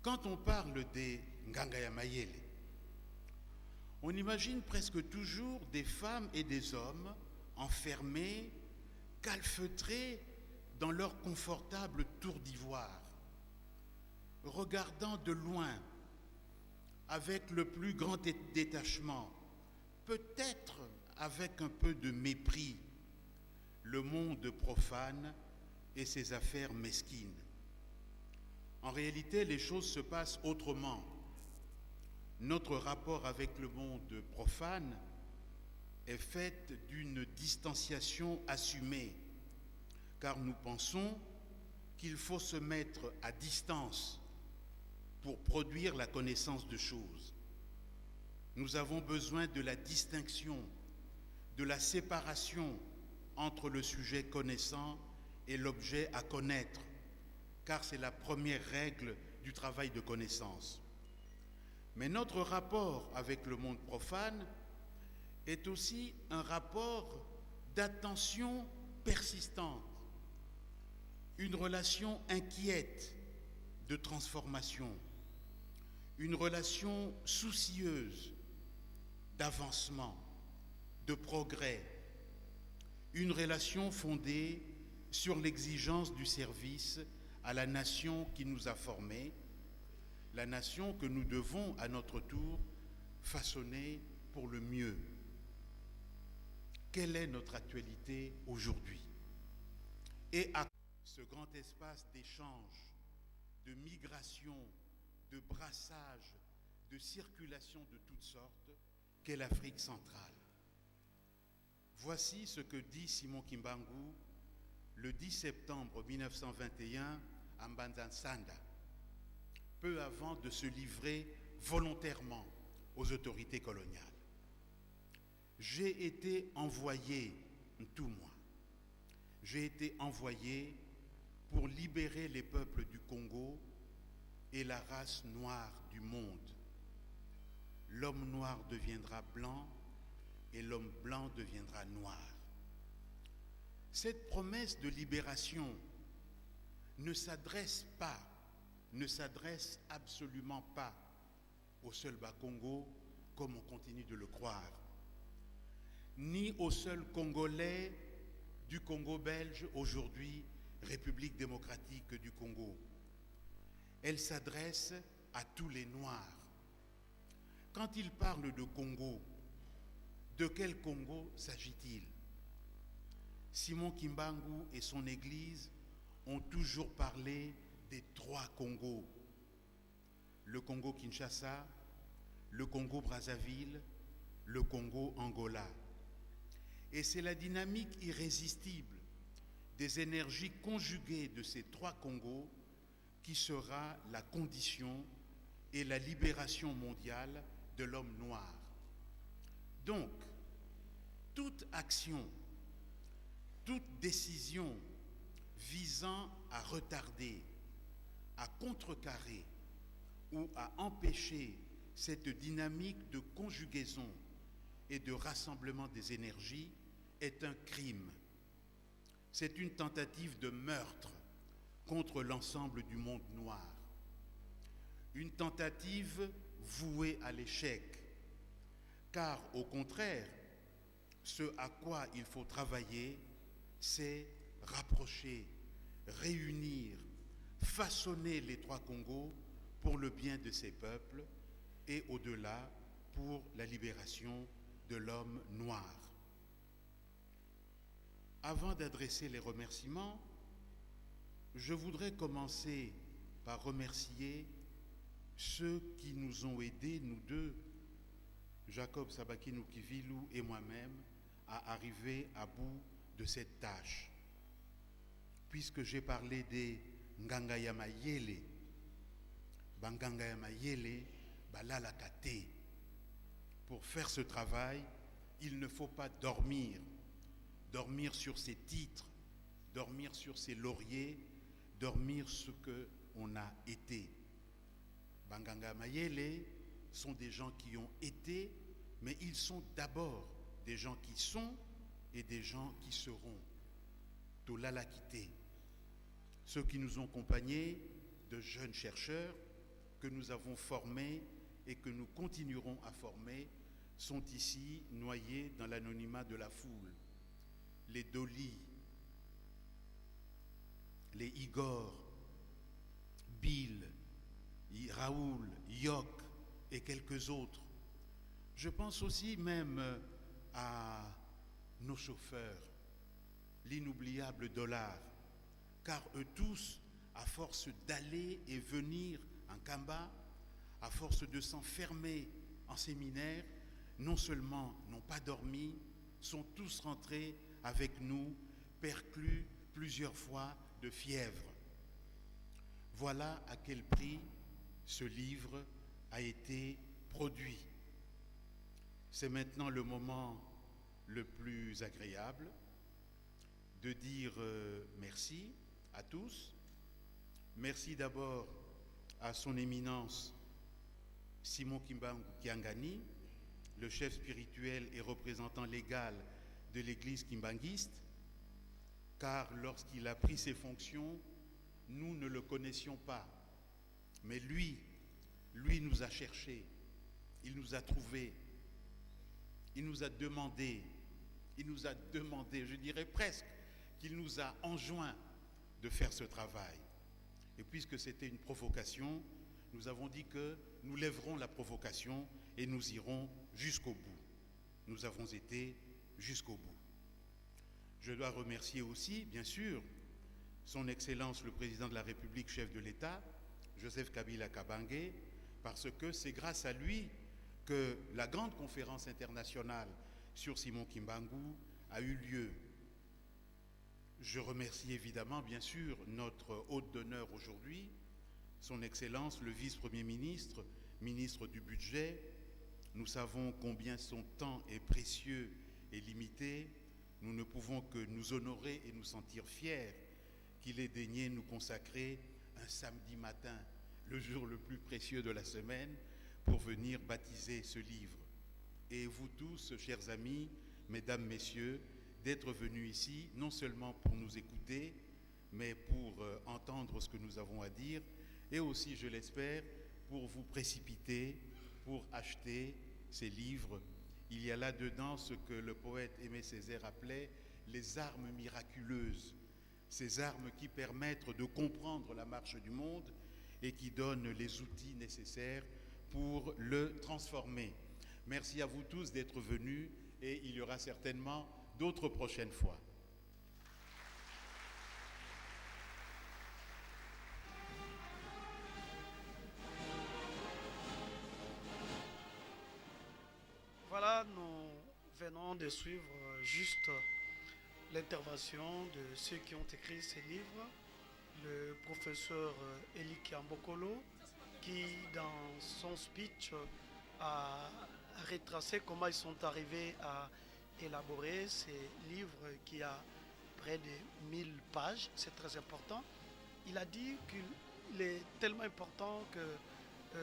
Quand on parle des Ngangaya Mayele, on imagine presque toujours des femmes et des hommes enfermés, calfeutrés dans leur confortable tour d'ivoire, regardant de loin, avec le plus grand détachement, peut-être avec un peu de mépris, le monde profane et ses affaires mesquines. En réalité, les choses se passent autrement. Notre rapport avec le monde profane est fait d'une distanciation assumée, car nous pensons qu'il faut se mettre à distance pour produire la connaissance de choses. Nous avons besoin de la distinction, de la séparation entre le sujet connaissant et l'objet à connaître, car c'est la première règle du travail de connaissance. Mais notre rapport avec le monde profane est aussi un rapport d'attention persistante, une relation inquiète de transformation, une relation soucieuse d'avancement, de progrès, une relation fondée sur l'exigence du service à la nation qui nous a formés, la nation que nous devons à notre tour façonner pour le mieux. Quelle est notre actualité aujourd'hui? Et à ce grand espace d'échange, de migration, de brassage, de circulation de toutes sortes qu'est l'Afrique centrale. Voici ce que dit Simon Kimbangu le 10 septembre 1921 à Mbanza-Nsanda, peu avant de se livrer volontairement aux autorités coloniales. J'ai été envoyé, tout moi, j'ai été envoyé pour libérer les peuples du Congo et la race noire du monde. L'homme noir deviendra blanc et l'homme blanc deviendra noir. Cette promesse de libération ne s'adresse absolument pas au seul Bas-Congo, comme on continue de le croire, ni au seul Congolais du Congo belge, aujourd'hui République démocratique du Congo. Elle s'adresse à tous les Noirs. Quand il parle de Congo, de quel Congo s'agit-il? Simon Kimbangu et son Église ont toujours parlé des trois Congos. Le Congo-Kinshasa, le Congo-Brazzaville, le Congo-Angola. Et c'est la dynamique irrésistible des énergies conjuguées de ces trois Congos qui sera la condition et la libération mondiale de l'homme noir. Donc, toute action, toute décision visant à retarder, à contrecarrer ou à empêcher cette dynamique de conjugaison et de rassemblement des énergies est un crime. C'est une tentative de meurtre contre l'ensemble du monde noir. Une tentative vouée à l'échec, car au contraire, ce à quoi il faut travailler, c'est rapprocher, réunir, façonner les trois Congos pour le bien de ces peuples et au-delà pour la libération de l'homme noir. Avant d'adresser les remerciements, je voudrais commencer par remercier ceux qui nous ont aidés, nous deux, Jacob Sabaki-Nukivilu et moi-même, à arriver à bout de cette tâche. Puisque j'ai parlé des Ngangaya Mayele, Bangangaya Mayele, Balalakate. Pour faire ce travail, il ne faut pas dormir sur ses titres, dormir sur ses lauriers, dormir ce qu'on a été. Bangangaya Mayele sont des gens qui ont été, mais ils sont d'abord des gens qui sont et des gens qui seront. Tolala Kité. Ceux qui nous ont accompagnés, de jeunes chercheurs que nous avons formés et que nous continuerons à former, sont ici noyés dans l'anonymat de la foule. Les Dolly, les Igor, Bill, Raoul, Yok et quelques autres. Je pense aussi même à nos chauffeurs, l'inoubliable Dollar, car eux tous, à force d'aller et venir en Kamba, à force de s'enfermer en séminaire, non seulement n'ont pas dormi, sont tous rentrés avec nous, perclus plusieurs fois de fièvre. Voilà à quel prix ce livre a été produit. C'est maintenant le moment le plus agréable de dire merci à tous. Merci d'abord à son éminence Simon Kimbangu Kiangani, le chef spirituel et représentant légal de l'église kimbanguiste, car lorsqu'il a pris ses fonctions, nous ne le connaissions pas. Mais lui nous a cherchés, il nous a trouvés, il nous a demandé, je dirais presque, qu'il nous a enjoint de faire ce travail. Et puisque c'était une provocation, nous avons dit que nous lèverons la provocation et nous irons jusqu'au bout. Nous avons été jusqu'au bout. Je dois remercier aussi, bien sûr, son Excellence le Président de la République, chef de l'État, Joseph Kabila Kabange, parce que c'est grâce à lui que la grande conférence internationale sur Simon Kimbangu a eu lieu. Je remercie évidemment, bien sûr, notre hôte d'honneur aujourd'hui, son Excellence le Vice-Premier ministre, ministre du Budget. Nous savons combien son temps est précieux et limité. Nous ne pouvons que nous honorer et nous sentir fiers qu'il ait daigné nous consacrer un samedi matin, le jour le plus précieux de la semaine, pour venir baptiser ce livre. Et vous tous, chers amis, mesdames, messieurs, d'être venus ici, non seulement pour nous écouter, mais pour entendre ce que nous avons à dire, et aussi, je l'espère, pour vous précipiter, pour acheter ces livres. Il y a là-dedans ce que le poète Aimé Césaire appelait les armes miraculeuses, ces armes qui permettent de comprendre la marche du monde et qui donnent les outils nécessaires pour le transformer. Merci à vous tous d'être venus et il y aura certainement d'autres prochaines fois. Voilà, nous venons de suivre juste l'intervention de ceux qui ont écrit ces livres. Le professeur Eli Kiambokolo, qui dans son speech a retracé comment ils sont arrivés à élaborer ces livres qui a près de 1000 pages, c'est très important. Il a dit qu'il est tellement important que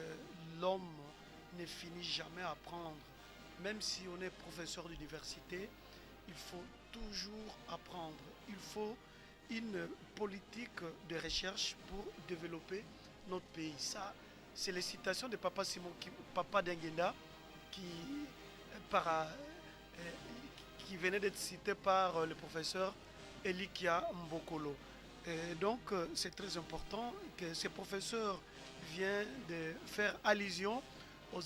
l'homme ne finit jamais à apprendre. Même si on est professeur d'université, il faut toujours apprendre. Il faut une politique de recherche pour développer notre pays. Ça, c'est les citations de Papa Simon, Papa Denguenda, qui venait d'être cité par le professeur Elikia Mbokolo. Et donc, c'est très important que ce professeur vienne de faire allusion aux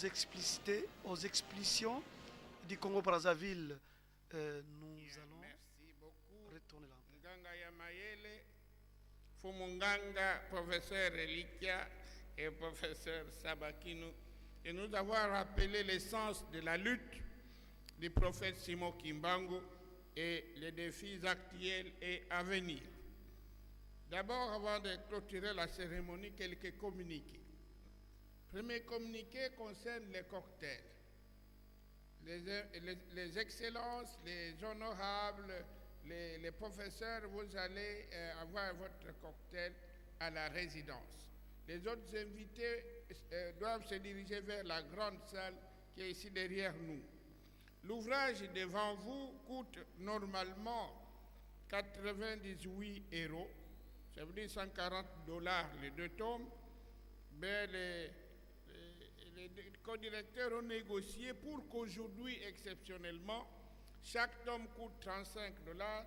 explicitions du Congo-Brazzaville. Nous allons retourner là. Nganga Yamayele, Fumunganga, professeur Elikia et professeur Sabakinu, et nous avons rappelé l'essence de la lutte du prophète Simon Kimbangu et les défis actuels et à venir. D'abord, avant de clôturer la cérémonie, quelques communiqués. Premier communiqué concerne les cocktails. Les excellences, les honorables, les professeurs, vous allez avoir votre cocktail à la résidence. Les autres invités doivent se diriger vers la grande salle qui est ici derrière nous. L'ouvrage devant vous coûte normalement 98 euros, ça veut dire 140 dollars les 2 tomes, mais les co-directeurs ont négocié pour qu'aujourd'hui, exceptionnellement, chaque tome coûte 35 dollars,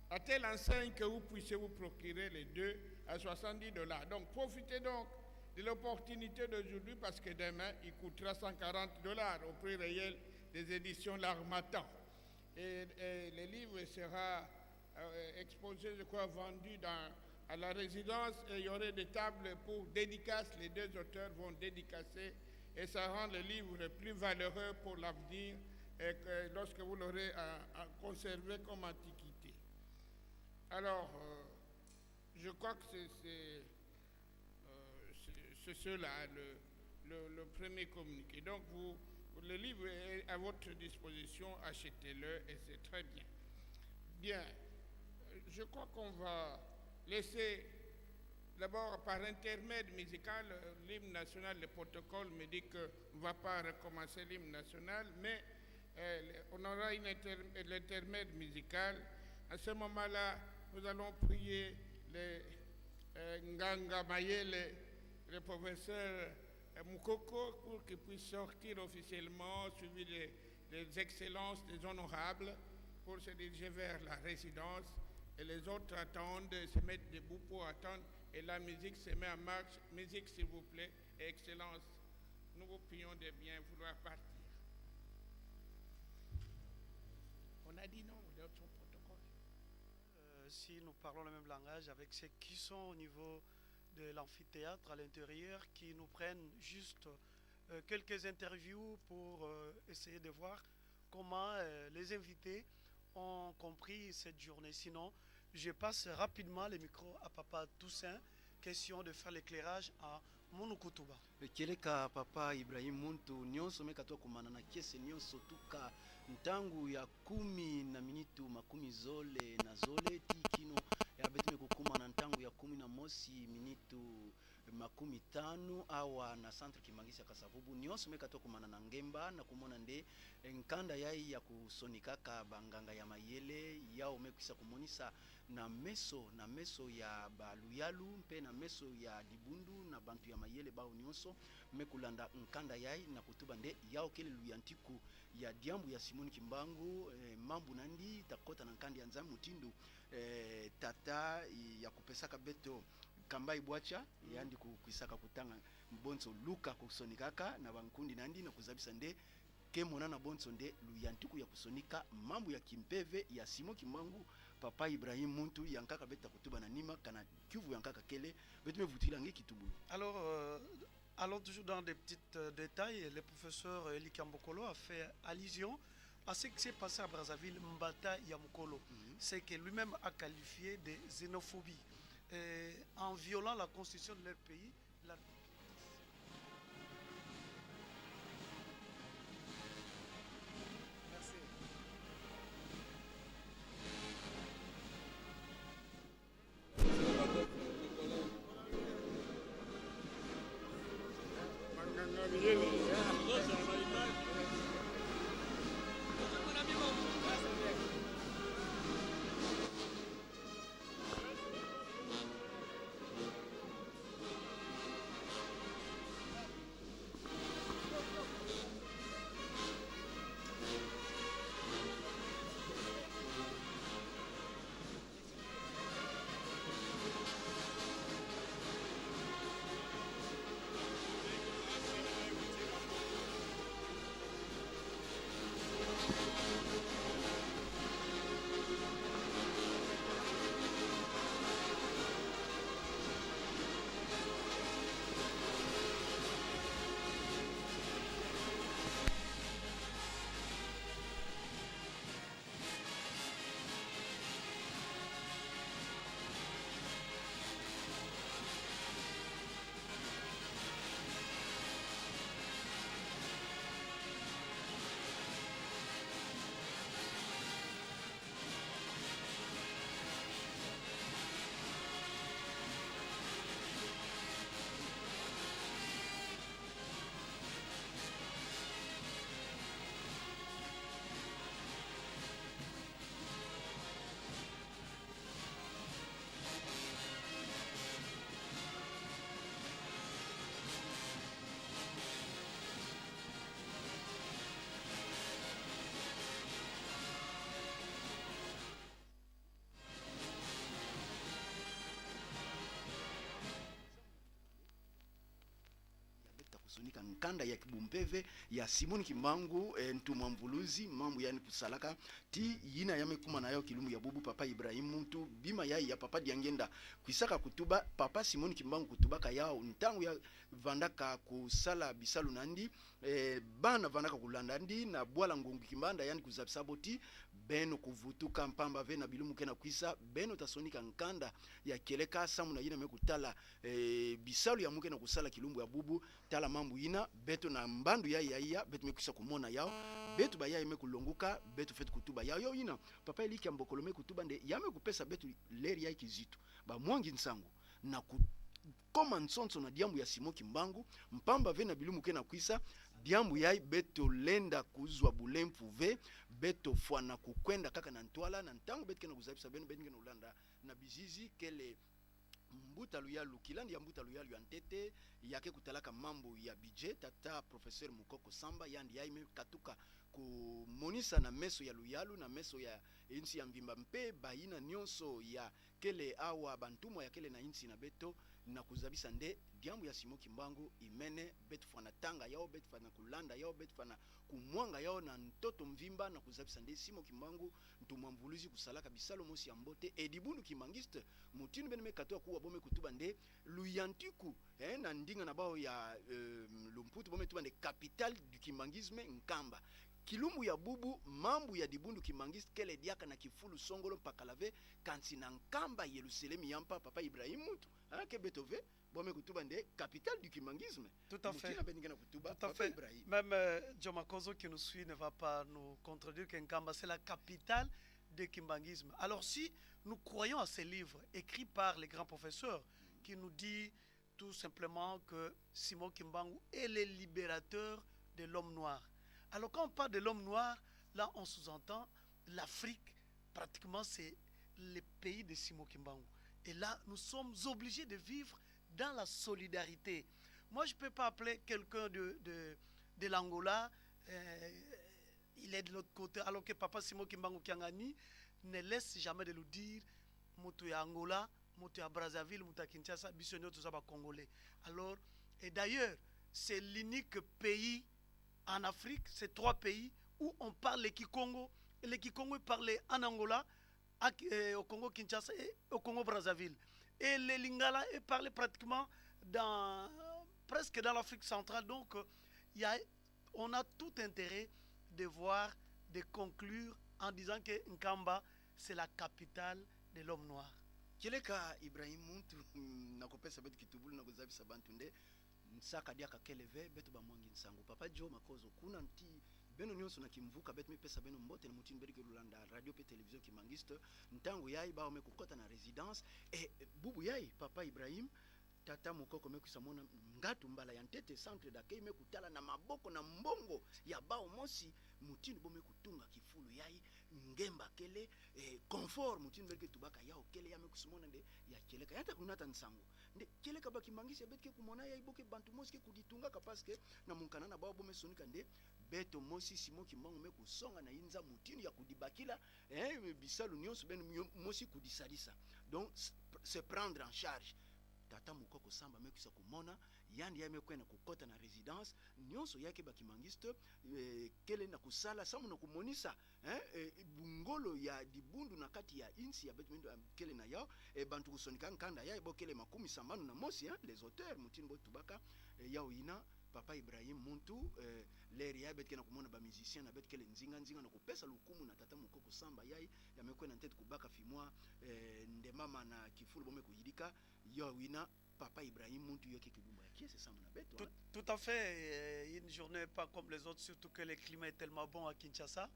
à telle enseigne que vous puissiez vous procurer les 2 à 70 dollars. Donc profitez donc de l'opportunité d'aujourd'hui parce que demain, il coûtera 140 dollars au prix réel des éditions L'Harmattan. Et le livre sera exposé, je crois, vendu à la résidence et il y aurait des tables pour dédicace. Les 2 auteurs vont dédicacer et ça rend le livre plus valeureux pour l'avenir et que lorsque vous l'aurez à conserver comme antiquité. Alors, je crois que c'est cela, le premier communiqué. Donc, le livre est à votre disposition, achetez-le et c'est très bien. Bien, je crois qu'on va laisser d'abord par intermède musical l'hymne national, le protocole me dit qu'on ne va pas recommencer l'hymne national, mais on aura l'intermède musical. À ce moment-là, nous allons prier Nganga Mayele, le professeur Moukoko, pour qu'il puisse sortir officiellement, suivi des excellences, des honorables, pour se diriger vers la résidence. Et les autres attendent, se mettent debout pour attendre. Et la musique se met en marche. Musique, s'il vous plaît. Et Excellence, nous vous prions de bien vouloir partir. On a dit non, de son protocole. Si nous parlons le même langage avec ceux qui sont au niveau de l'amphithéâtre à l'intérieur, qui nous prennent juste quelques interviews pour essayer de voir comment les invités ont compris cette journée. Sinon, je passe rapidement le micro à Papa Toussaint, question de faire l'éclairage à Monukutuba. keleka Papa Ibrahim Muntu nyonso mekatoa kumana na kiese nyonso tuka ntangu ya 10 na minitu makumi zole na zole tikino ya betume kukuma na ntangu ya 11 minitu makumi 5 awa na centre Kimangisi Kasavubu nyonso mekatoa kumana na ngemba na kumona nde nkanda yai ya kusonikaka banganga ya mayele yao mekwisa kumonisa na meso ya baluyalu mpe na meso ya dibundu na bantu ya mayele bao nyonso mekulanda nkanda yai na kutuba nde yao kele luyantiku ya diambu ya Simoni Kimbangu mambu nandi takota na nkandi ya nzamu tindu tata ya kupesaka beto Kambai Bwacha yandi kuisaka kutanga mbonso luka kusonikaka na bankundi nandi na kuzabisa nde kemona na bonso nde luyantiku ya kusonika mambu ya kimpeve ya Simoni Kimbangu Papa Ibrahim Muntu yankaka beta kutuba na nima kana Kivu yankaka kele betume vutilange kitubu. Alors allons toujours dans des petits détails. Le professeur Eli Kambokolo a fait allusion à ce qui s'est passé à Brazzaville, Mbata Yamukolo. C'est que lui-même a qualifié de xénophobie en violant la constitution de leur pays. tasonika nkanda ya kibumpeve ya Simon Kimbangu ntuma mvuluzi mambo yani kusalaka ti yina yame kuma nayo kilumbu ya bubu papa Ibrahim muntu bima ya papa diangenda kuisaka kutuba papa Simon Kimbangu kutubaka yao ntangu ya vandaka kusala bisalu nandi bana vandaka kulanda ndi na bwala ngongu kimbanda yani kuzabisaboti beno kuvutuka mpamba ve na bilumu kena kuisa beno tasonika nkanda ya keleka samu na yina mekutala bisalu ya muke na kusala kilumbu ya bubu tala mambu ina beto na mbandu ya beto mekuisa kumona yao beto ba ya mekulonguka beto fetu kutuba yao yo ina papa eliki ambokolo mekutuba nde yame kupesa beto leri ya kizitu ba mwangi nsangu na koma nsonso na diambu ya Simon Kimbangu mpamba ve na bilumu kena kuisa diambu yai beto lenda kuzwa bulempu ve beto fwana kukwenda kaka na ntwala na ntangu beto kena kuzabisa beno beto kena ulanda na bizizi kele mbuta luyalu kilandi ya mbuta luyalu ya ntete yake kutalaka mambo ya budget tata professeur Mukoko Samba yandi yaime katuka kumonisa na meso ya luyalu na meso ya insi ya mvimba mpe baina nyonso ya kele awa bantumwa ya kele na insi na beto na kuzabisa nde diambu ya Simon Kimbangu imene betu fana tanga yao betu fana kulanda yao betu fana kumwanga yao na ntoto mvimba na kuzabisa nde Simon Kimbangu ntumwamvuluzi kusalaka bisalo mosi ya mbote edibundu kimangiste mutinu bene mekatoa kuwa bome kutuba nde luyantiku na ndinga na bao ya lumputu bome tuba nde capital du kimangisme nkamba kilumbu ya bubu mambu ya dibundu kimangiste kele diaka na kifulu songolo pakalave kansi na nkamba Yerusalemu yampa papa Ibrahim mutu ke betove bome kutuba nde capital du kimangisme. Tout à fait. Tout à fait. Même Djomakozo qui nous suit ne va pas nous contredire que Nkamba c'est la capitale du kimbangisme. Alors si nous croyons à ces livres écrits par les grands professeurs qui nous dit tout simplement que Simon Kimbangu est le libérateur de l'homme noir. Alors quand on parle de l'homme noir, là on sous-entend l'Afrique, pratiquement c'est le pays de Simon Kimbangu. Et là, nous sommes obligés de vivre dans la solidarité. Moi, je ne peux pas appeler quelqu'un de l'Angola, il est de l'autre côté, alors que Papa Simon Kimbangu Kiangani ne laisse jamais de nous dire Moutou ya Angola, Moutou ya Brazzaville, Moutou ya Kinshasa, Bissonio, tout ça, Congolais. Alors, et d'ailleurs, c'est l'unique pays en Afrique, c'est 3 pays où on parle le Kikongo. Et le Kikongo est parlé en Angola, au Congo Kinshasa et au Congo Brazzaville. Et le Lingala est parlé pratiquement presque dans l'Afrique centrale. Donc, on a tout intérêt de voir, de conclure en disant que Nkamba, c'est la capitale de l'homme noir. Keleka Ibrahim muntu nakopesa betu kitubulu na kuzabisa bantunde nsaka diaka keleve betu ba mwangi nsangu papa Jo Makozo kuna nti beno nyonso na kimvuka betu mipesa beno mbote na mutini berike lulanda radio pe television kimangiste ntango yai ba ome kukota na residence et bubu yai papa Ibrahim tata Mukoko mekuisa mona ngatu mbala ya ntete centre d'accueil mekutala na maboko na mbongo ya bao mosi mutini bome kutunga kifulu yai ngemba kele confort mutini berike tubaka yao kele ya mekusimona nde ya keleka yata kunata nsango nde keleka baki mangisi betke kumona ya iboke bantu mosi kuditunga kapaske na munkana na bao bome sonika nde beto mosi Simon Kimbangu mekusonga na inza mutini ya kudibakila bisalu nyonso beno mosi kudisalisa donc se prendre en charge tata Mukoko Samba mekuisa kumona yandi ya mekwena kukota na residence nyonso yake bakimangiste kele na kusala samu na kumonisa bungolo ya dibundu na kati ya insi ya betu kele na yao bantu kusonika nkanda ya bokele makumi sambanu na mosi les auteurs mutini bo tubaka yao ina papa Ibrahim muntu leri ya betke na kumona ba musicien na betkele nzinga na kupesa lukumu na tata Mukoko Samba yai yamekwena ntete kubaka fimwa ndemama na kifulu bome kuyidika yo ina papa Ibrahim muntu yoke kidumba qui c'est ça mon abeto. Tout à fait, une journée pas comme les autres, surtout que le climat est tellement bon à Kinshasa.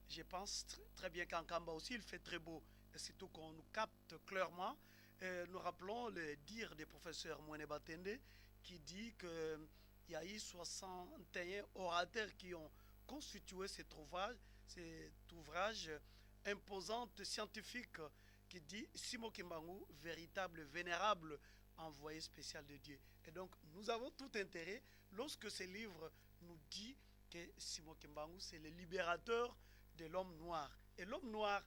Je pense très bien qu'en Kamba aussi il fait très beau, et surtout qu'on nous capte clairement. Nous rappelons le dire des professeurs Mwene Batende qui dit qu'il y a eu 61 orateurs qui ont constitué cet ouvrage imposant scientifique qui dit Simon Kimbangu, véritable, vénérable envoyé spécial de Dieu. Et donc, nous avons tout intérêt, lorsque ce livre nous dit que Simon Kimbangu, c'est le libérateur de l'homme noir. Et l'homme noir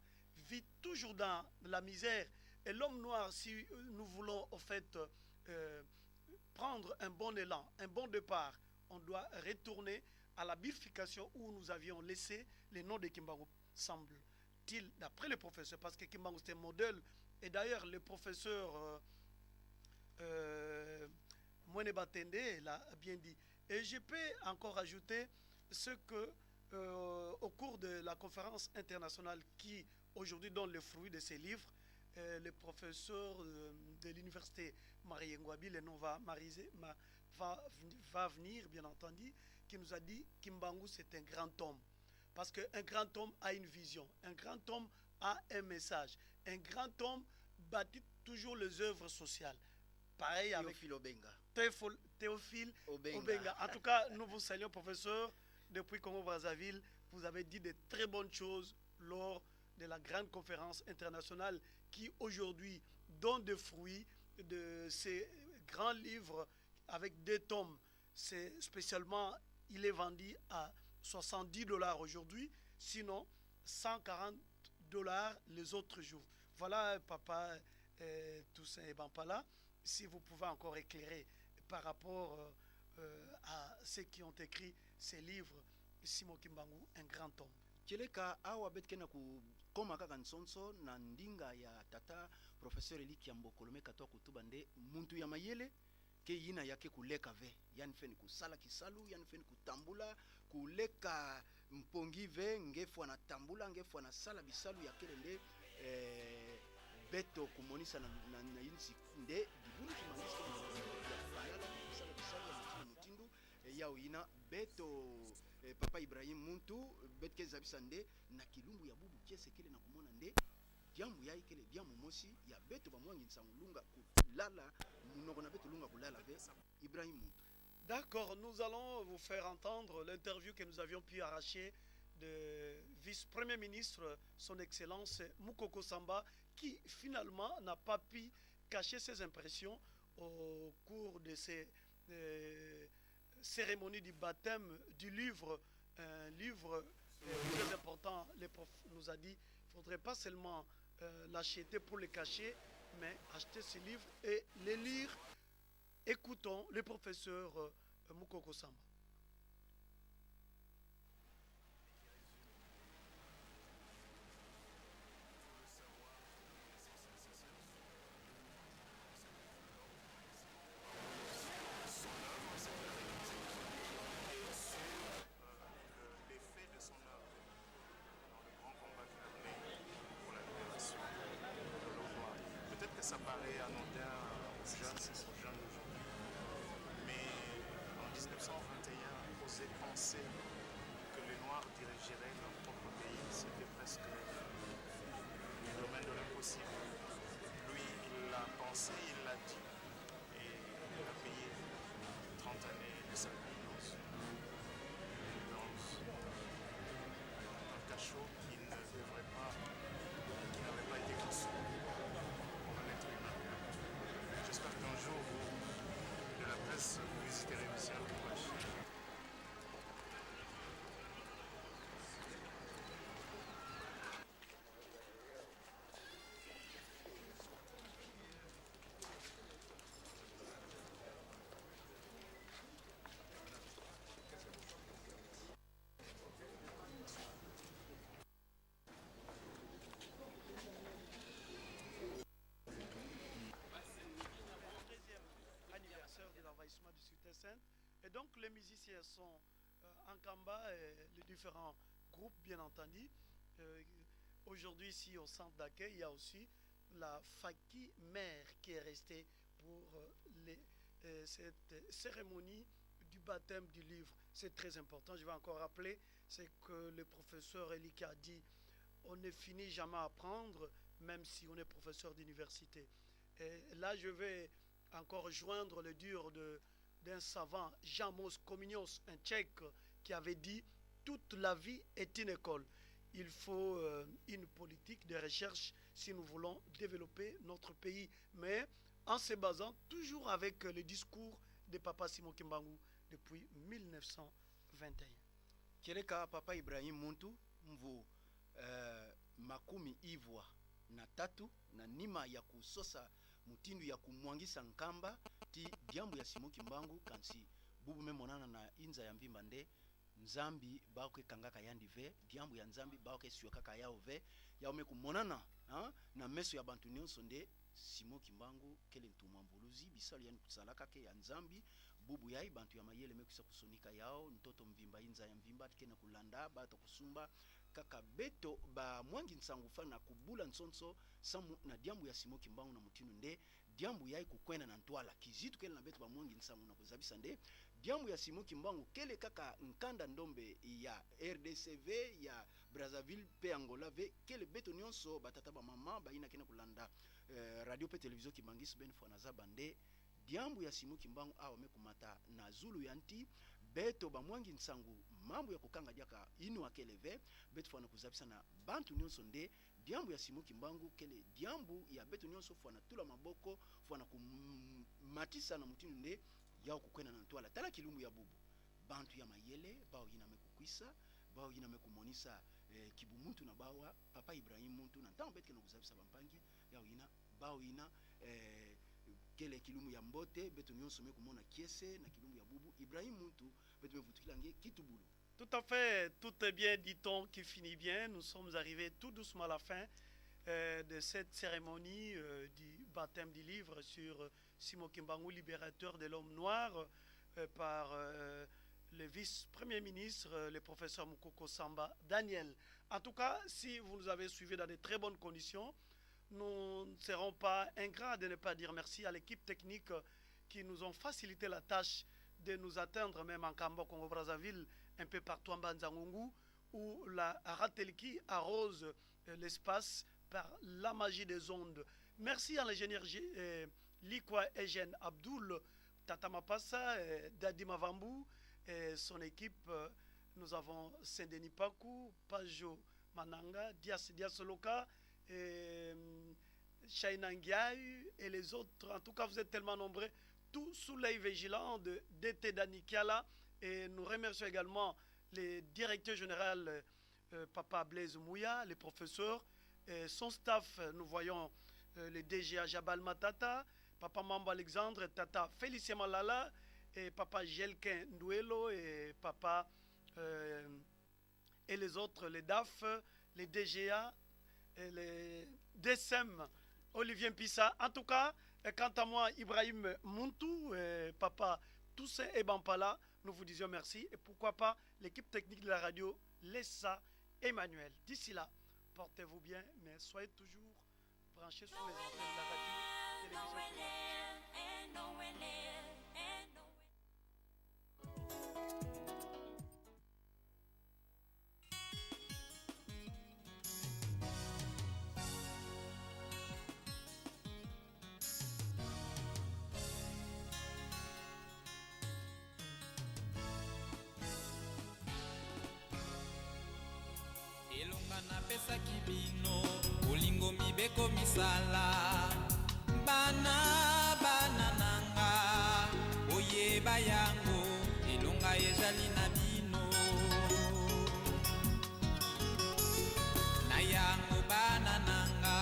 vit toujours dans la misère. Et l'homme noir, si nous voulons, en fait, prendre un bon élan, un bon départ, on doit retourner à la bifurcation où nous avions laissé les noms de Kimbangu, semble-t-il, d'après le professeur, parce que Kimbangu c'était un modèle. Et d'ailleurs, le professeur Mwene Batende l'a bien dit. Et je peux encore ajouter ce que, au cours de la conférence internationale qui aujourd'hui donne le fruit de ces livres, le professeur de l'université Marie Ngouabi, le nom va venir, bien entendu, qui nous a dit Kimbangu c'est un grand homme. Parce qu'un grand homme a une vision, un grand homme a un message, un grand homme bâtit toujours les œuvres sociales. Pareil avec Théophile Obenga. En tout cas, nous vous saluons, professeur, depuis Congo-Brazzaville. Vous avez dit de très bonnes choses lors de la grande conférence internationale qui aujourd'hui donne des fruits de ces grands livres avec 2 tomes. C'est spécialement, il est vendu à $70 aujourd'hui, sinon $140 les autres jours. Voilà, papa Toussaint et Bampala, si vous pouvez encore éclairer par rapport à ceux qui ont écrit ces livres, Simon Kimbangu, un grand homme. Keleka awa betkena ku koma kaka nsonso na ndinga ya tata professeur Eli Kiambokolome katoa kutubande muntu ya mayele ke yina yake kuleka ve yani feni kusala kisalu yani feni kutambula kuleka mpongi ve ngefu na tambula ngefu na sala bisalu ya kelende beto kumonisa na yinsi nde dibulu kimanisi ya falala kusala bisalu ya mutindu yao ina beto papa Ibrahim Muntu betke zabisa nde na kilumbu ya bubu kiese kile na kumona nde diambu ya ikele diamu mosi ya beto bamwangi nsangulunga kulala munoko na beto lunga kulala ve Ibrahim Muntu. D'accord, nous allons vous faire entendre l'interview que nous avions pu arracher de vice-premier ministre, son excellence Mukoko Samba, qui finalement n'a pas pu cacher ses impressions au cours de ces cérémonie du baptême du livre, un livre très important. Le prof nous a dit qu'il ne faudrait pas seulement l'acheter pour le cacher, mais acheter ce livre et le lire. Écoutons le professeur Mukoko Samba. Ça paraît anodin aux jeunes d'aujourd'hui. Mais en 1921, oser penser que les Noirs dirigeraient leur propre pays, c'était presque le domaine de l'impossible. Lui, il l'a pensé, il l'a dit, et il a payé 30 années de sa vie dans un cachot qui n'avait pas été conçu. J'espère qu'un jour, vous, de la presse, vous visiterez aussi un ouvrage. Et donc les musiciens sont en Kamba, les différents groupes bien entendu. Aujourd'hui ici au centre d'accueil, il y a aussi la Faki mère qui est restée pour cette cérémonie du baptême du livre. C'est très important, je vais encore rappeler, c'est que le professeur Elika a dit, on ne finit jamais à apprendre, même si on est professeur d'université. Et là, je vais encore joindre le dur d'un savant, Jamos Kominios, un Tchèque, qui avait dit « Toute la vie est une école ». Il faut une politique de recherche si nous voulons développer notre pays, mais en se basant toujours avec le discours de Papa Simon Kimbangu depuis 1921. Keleka Papa Ibrahim Muntu mvu makumi ivwa na tatu na nima ya kusosa mutindu ya kumwangisa nkamba ti diambu ya Simon Kimbangu kansi bubu memonana na inza ya mvimba nde nzambi baoke kangaka yandi ve diambu ya nzambi baoke siokaka yao ve yaome kumonana na meso ya bantu nyonso nde Simon Kimbangu kele ntuma mbuluzi bisali yani kusalaka ke ya nzambi bubu yai bantu ya mayele mekusa kusonika yao ntoto mvimba inza ya mvimba tikena kulanda bato kusumba kaka beto ba mwangi nsangu fana kubula nsonso samu na diambu ya Simon Kimbangu na mutinu nde diambu yai kukwena na ntwala kizitu kele na beto ba mwangi nsangu na kuzabisa nde diambu ya Simon Kimbangu kele kaka nkanda ndombe ya RDCV ya Brazzaville pe Angola ve kele beto nyonso batata ba mama baina kena kulanda radio pe television Kimangisi ben fona zabande diambu ya Simon Kimbangu awa mekumata na zulu yanti beto ba mwangi nsangu mambo ya kukanga diaka inu akeleve beto fona kuzabisa na bantu nyonso nde diambu ya Simon Kimbangu kele diambu ya beto nyonso fona tula maboko fona kumatisa na mutinu nde yao kukwena na ntwala tala kilumbu ya bubu bantu ya mayele bao yina mekukwisa bao yina mekumonisa kibu muntu na bawa papa Ibrahim muntu na ntango betke na kuzabisa bampangi yao yina bao yina kele kilumbu ya mbote beto nyonso mekumona kiese na kilumbu ya bubu Ibrahim muntu beto mevutukilange kitubulu. Tout à fait, tout est bien, dit-on, qui finit bien. Nous sommes arrivés tout doucement à la fin de cette cérémonie du baptême du livre sur Simon Kimbangu, libérateur de l'homme noir, par le vice-premier ministre, le professeur Mukoko Samba Daniel. En tout cas, si vous nous avez suivis dans de très bonnes conditions, nous ne serons pas ingrats de ne pas dire merci à l'équipe technique qui nous ont facilité la tâche de nous atteindre même en Kambo, Congo Brazzaville, un peu partout en Banzangungu, où la Ratelki arrose l'espace par la magie des ondes. Merci à l'ingénieur Likwa Eugène Abdoul, Tata Mapassa, Dadi Mavambu et son équipe. Nous avons Saint-Denis Pakou, Pajo Mananga, Dias Loka, Shaina Ndiaye et les autres. En tout cas, vous êtes tellement nombreux. Tout sous l'œil vigilant de DT Danikiala. Et nous remercions également le directeur général Papa Blaise Mouya, les professeurs, et son staff. Nous voyons le DGA Jabal Matata, Papa Mambo Alexandre, Tata Félicien Malala, et Papa Jelkin Ndouelo, et Papa et les autres, les DAF, les DGA, et les DSM, Olivier Pissa. En tout cas, quant à moi, Ibrahim Muntu, Papa Toussaint et Bampala, nous vous disions merci. Et pourquoi pas l'équipe technique de la radio, Lessa Emmanuel. D'ici là, portez-vous bien, mais soyez toujours branchés sur les antennes de la radio, télévision. napesaki bino bolingo mibeko misala bana nanga oyeba yango elonga ezali na bino na yango bana nanga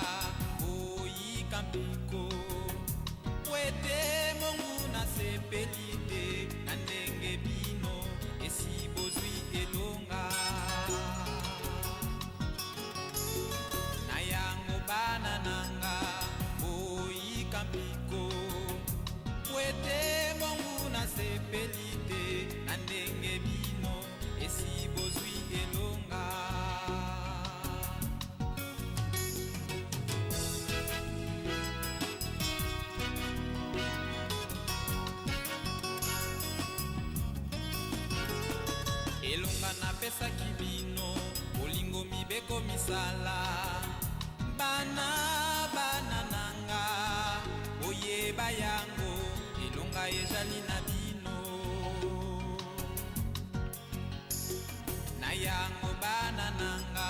oyika mpiko kwete mongu na sepeli te na ndenge bino esi bozwi elonga bana nanga boyika mpiko kwete mongu na sepeli te na ndenge bino esi bozwi elonga elonga napesaki bino bolingo mibeko misala bana nanga oyeba yango elonga ezali na bino na yango bana nanga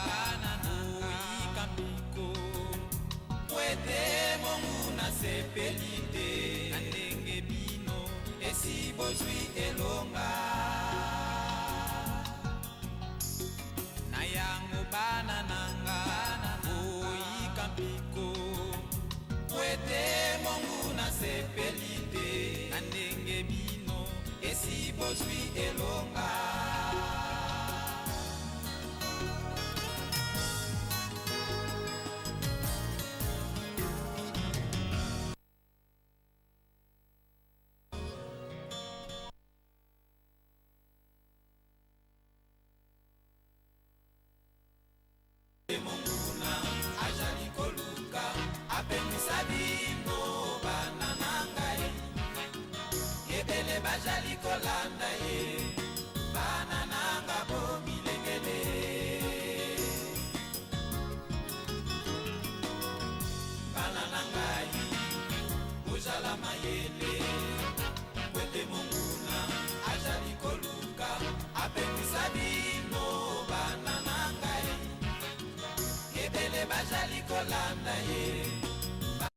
oyika mpiko kwete mongu na sepeli te na ndenge bino esi bozwi elonga na yango bana nanga kwete mongu na sepeli te na ndenge bino esi bozwi elonga. Monguna ajali koluka apemisa bino bana na ngai ebele bajali kolanda ye bana nanga bomilengele bana na ngai bozala mayele kwete monguna ajali koluka apemisa bino bana na ngai ebele bajali kolanda ye